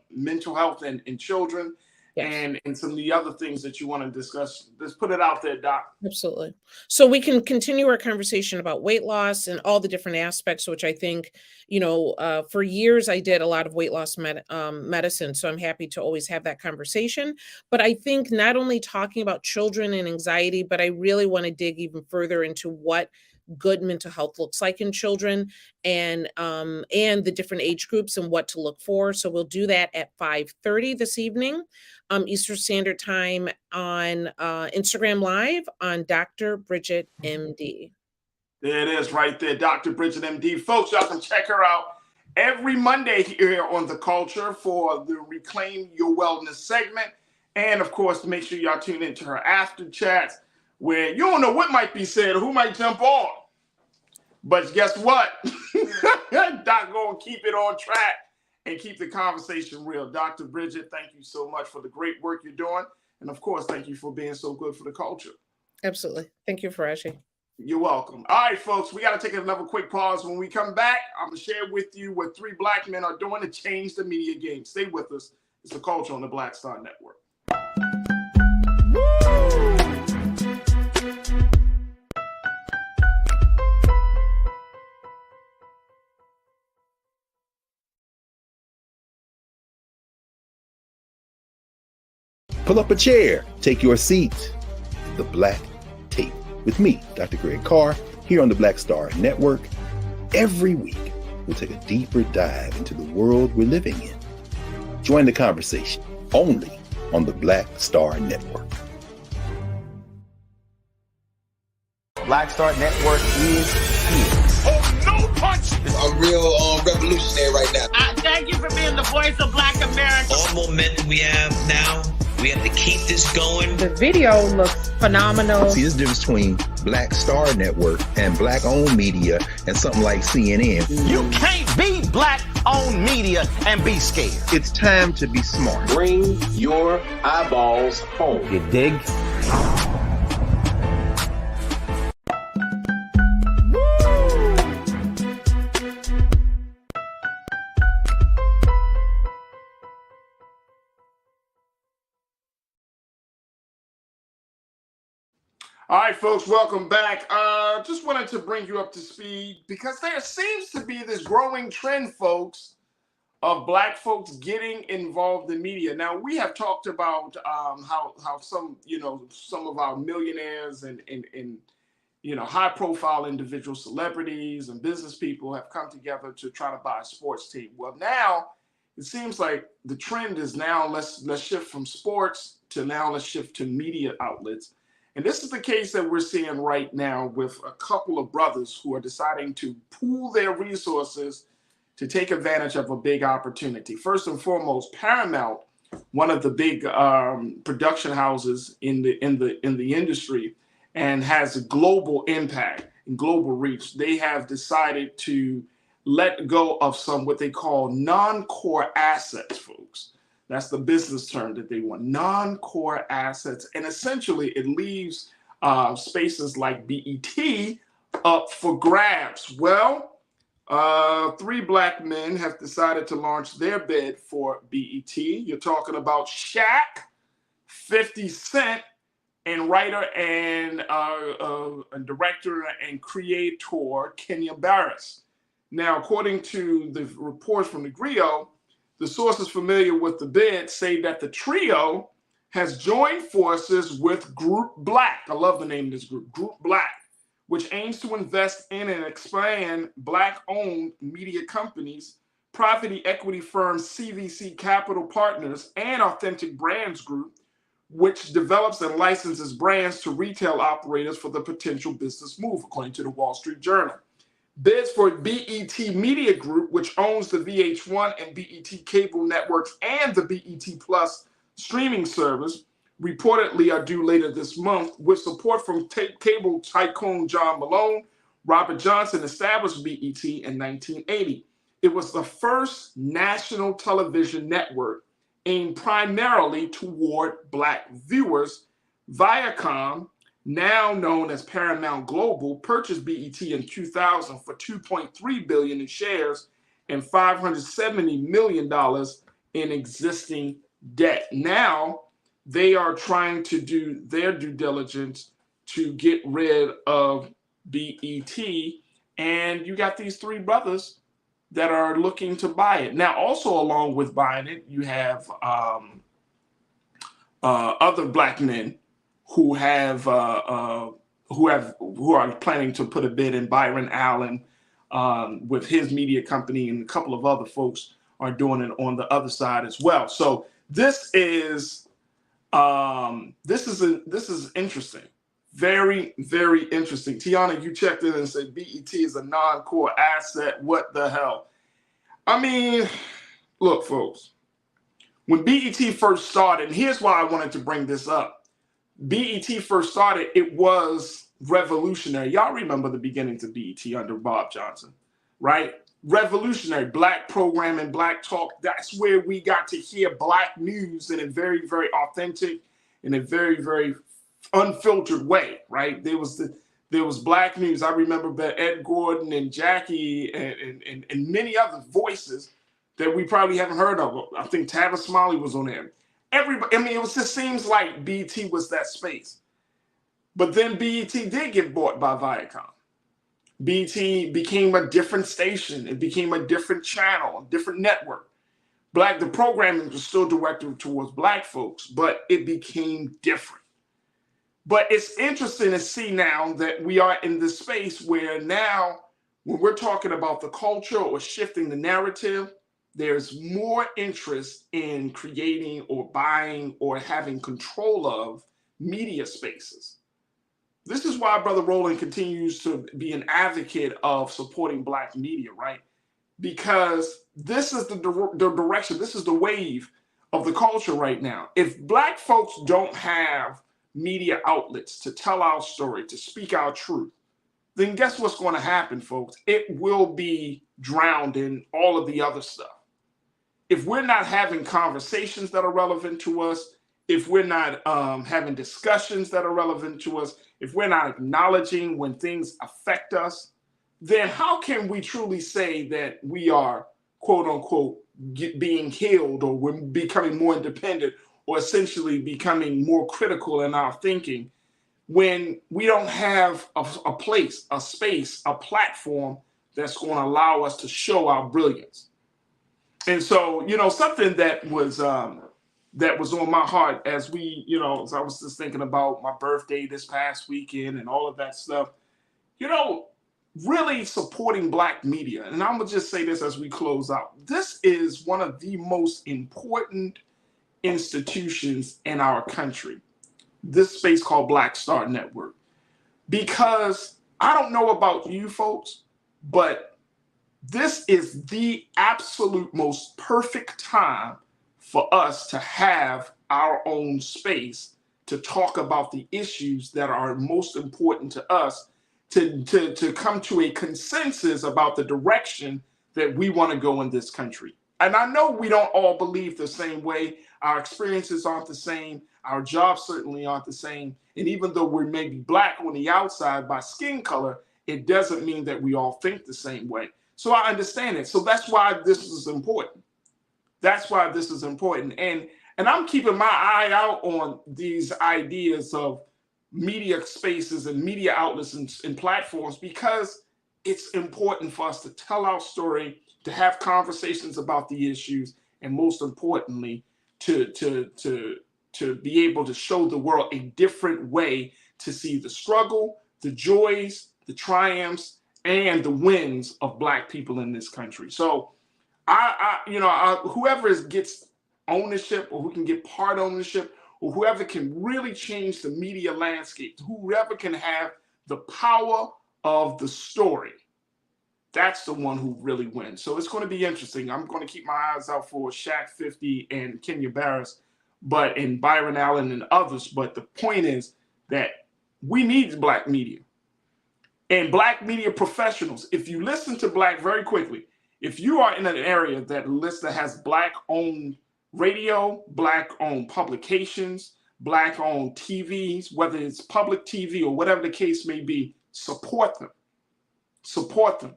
mental health in children. Yes. And some of the other things that you want to discuss. Just put it out there, Doc. Absolutely. So we can continue our conversation about weight loss and all the different aspects, which I think, for years I did a lot of weight loss medicine. So I'm happy to always have that conversation. But I think not only talking about children and anxiety, but I really want to dig even further into what good mental health looks like in children, and the different age groups and what to look for. So we'll do that at 5:30 this evening, Eastern Standard Time, on Instagram Live on Dr. Bridget MD. There it is right there, Dr. Bridget MD. Folks, y'all can check her out every Monday here on The Culture for the Reclaim Your Wellness segment. And of course, make sure y'all tune into her after chats, where you don't know what might be said or who might jump on. But guess what? Doc gonna keep it on track and keep the conversation real. Dr. Bridget, thank you so much for the great work you're doing. And of course, thank you for being so good for the culture. Absolutely. Thank you, Faraji. You're welcome. All right, folks, we got to take another quick pause. When we come back, I'm going to share with you what 3 Black men are doing to change the media game. Stay with us. It's The Culture on the Black Star Network. Pull up a chair, take your seat. The Black Tape with me, Dr. Greg Carr, here on the Black Star Network. Every week, we'll take a deeper dive into the world we're living in. Join the conversation only on the Black Star Network. Black Star Network is here. Oh, no punch! I'm real revolutionary right now. Thank you for being the voice of Black America. All momentum we have now, we have to keep this going. The video looks phenomenal. See, there's a difference between Black Star Network and Black-owned media and something like CNN. You can't be Black-owned media and be scared. It's time to be smart. Bring your eyeballs home. You dig? All right, folks, welcome back. Just wanted to bring you up to speed because there seems to be this growing trend, folks, of Black folks getting involved in media. Now, we have talked about how some, some of our millionaires and high profile individual celebrities and business people have come together to try to buy a sports team. Well, now it seems like the trend is now let's shift from sports to now let's shift to media outlets. And this is the case that we're seeing right now with a couple of brothers who are deciding to pool their resources to take advantage of a big opportunity. First and foremost, Paramount, one of the big production houses in the industry, and has a global impact and global reach. They have decided to let go of some what they call non-core assets, folks. That's the business term that they want, non-core assets. And essentially it leaves spaces like BET up for grabs. Well, 3 black men have decided to launch their bid for BET. You're talking about Shaq, 50 Cent, and writer and director and creator Kenya Barris. Now, according to the reports from the Griot, the sources familiar with the bid say that the trio has joined forces with Group Black. I love the name of this group, Group Black, which aims to invest in and expand Black-owned media companies, private equity firm CVC Capital Partners, and Authentic Brands Group, which develops and licenses brands to retail operators for the potential business move, according to the Wall Street Journal. Bids for BET Media Group, which owns the VH1 and BET cable networks and the BET Plus streaming service, reportedly are due later this month, with support from cable tycoon John Malone. Robert Johnson established BET in 1980. It was the first national television network aimed primarily toward Black viewers. Viacom, now known as Paramount Global, purchased BET in 2000 for $2.3 billion in shares and $570 million in existing debt. Now they are trying to do their due diligence to get rid of BET, and you got these 3 brothers that are looking to buy it. Now, also along with buying it, you have other black men who are planning to put a bid in. Byron Allen with his media company, and a couple of other folks are doing it on the other side as well. So this is interesting. Very, very interesting. Tiana, you checked in and said BET is a non-core asset. What the hell? I mean, look, folks, when BET first started, and here's why I wanted to bring this up. BET first started, it was revolutionary. Y'all remember the beginnings of BET under Bob Johnson, right? Revolutionary, Black programming, Black talk. That's where we got to hear Black news in a very, very authentic, in a very, very unfiltered way, right? There was Black news. I remember Ed Gordon and Jackie and many other voices that we probably haven't heard of. I think Tavis Smiley was on there. Everybody, I mean, just seems like BET was that space. But then BET did get bought by Viacom. BET became a different station. It became a different channel, a different network. The programming was still directed towards Black folks, but it became different. But it's interesting to see now that we are in this space where now, when we're talking about the culture or shifting the narrative, there's more interest in creating or buying or having control of media spaces. This is why Brother Roland continues to be an advocate of supporting Black media, right? Because this is the direction, this is the wave of the culture right now. If Black folks don't have media outlets to tell our story, to speak our truth, then guess what's going to happen, folks? It will be drowned in all of the other stuff. If we're not having conversations that are relevant to us, if we're not having discussions that are relevant to us, if we're not acknowledging when things affect us, then how can we truly say that we are, quote unquote, being healed, or we're becoming more independent, or essentially becoming more critical in our thinking, when we don't have a place, a space, a platform that's going to allow us to show our brilliance? And so, something that was on my heart as I was just thinking about my birthday this past weekend and all of that stuff. really supporting Black media. And I'm going to just say this as we close out. This is one of the most important institutions in our country, this space called Black Star Network. Because I don't know about you folks, but this is the absolute most perfect time for us to have our own space to talk about the issues that are most important to us, to come to a consensus about the direction that we want to go in this country. And I know we don't all believe the same way. Our experiences aren't the same. Our jobs certainly aren't the same. And even though we may be Black on the outside by skin color, it doesn't mean that we all think the same way. So I understand it. So that's why this is important. That's why this is important. And I'm keeping my eye out on these ideas of media spaces and media outlets and platforms, because it's important for us to tell our story, to have conversations about the issues, and most importantly, to be able to show the world a different way to see the struggle, the joys, the triumphs, and the wins of Black people in this country. So whoever gets ownership, or who can get part ownership, or whoever can really change the media landscape, whoever can have the power of the story, that's the one who really wins. So it's going to be interesting. I'm going to keep my eyes out for Shaq 50 and Kenya Barris, and Byron Allen and others. But the point is that we need Black media and Black media professionals. If you listen to very quickly, if you are in an area that has Black-owned radio, Black-owned publications, Black-owned TVs, whether it's public TV or whatever the case may be, support them. Support them.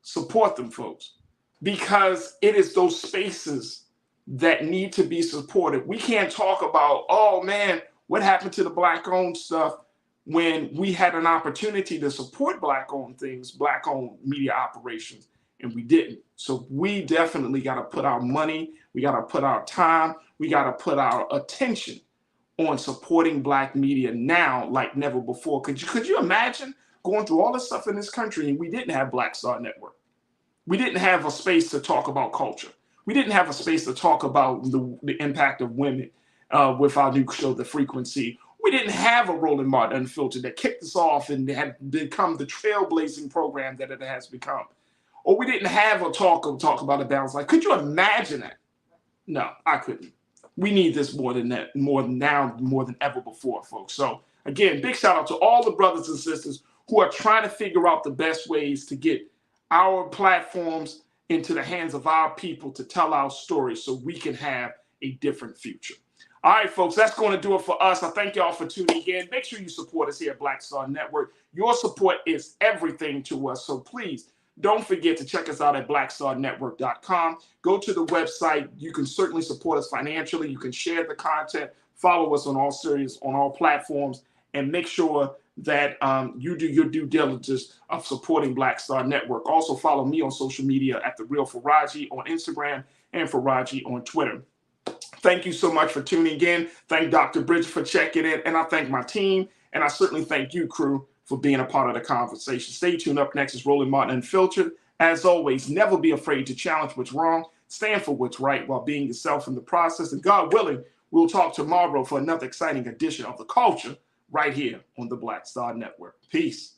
Support them, folks. Because it is those spaces that need to be supported. We can't talk about, oh man, what happened to the Black-owned stuff, when we had an opportunity to support Black-owned things, Black-owned media operations, and we didn't. So we definitely got to put our money, we got to put our time, we got to put our attention on supporting Black media now like never before. Could you imagine going through all this stuff in this country and we didn't have Black Star Network? We didn't have a space to talk about culture. We didn't have a space to talk about the impact of women with our new show, The Frequency. We didn't have a Roland Martin Unfiltered that kicked us off and had become the trailblazing program that it has become. Or we didn't have a talk about a balance. Like, could you imagine that? No, I couldn't. We need this more than ever before, folks. So again, big shout out to all the brothers and sisters who are trying to figure out the best ways to get our platforms into the hands of our people to tell our stories so we can have a different future. All right, folks, that's going to do it for us. I thank y'all for tuning in. Make sure you support us here at Black Star Network. Your support is everything to us. So please don't forget to check us out at blackstarnetwork.com. Go to the website. You can certainly support us financially. You can share the content, follow us on all platforms, and make sure that you do your due diligence of supporting Black Star Network. Also follow me on social media at The Real Faraji on Instagram and Faraji on Twitter. Thank you so much for tuning in. Thank Dr. Bridget for checking in, and I thank my team, and I certainly thank you, crew, for being a part of the conversation. Stay tuned. Up next is Roland Martin Unfiltered. As always, never be afraid to challenge what's wrong, stand for what's right while being yourself in the process, and God willing, we'll talk tomorrow for another exciting edition of The Culture right here on the Black Star Network. Peace.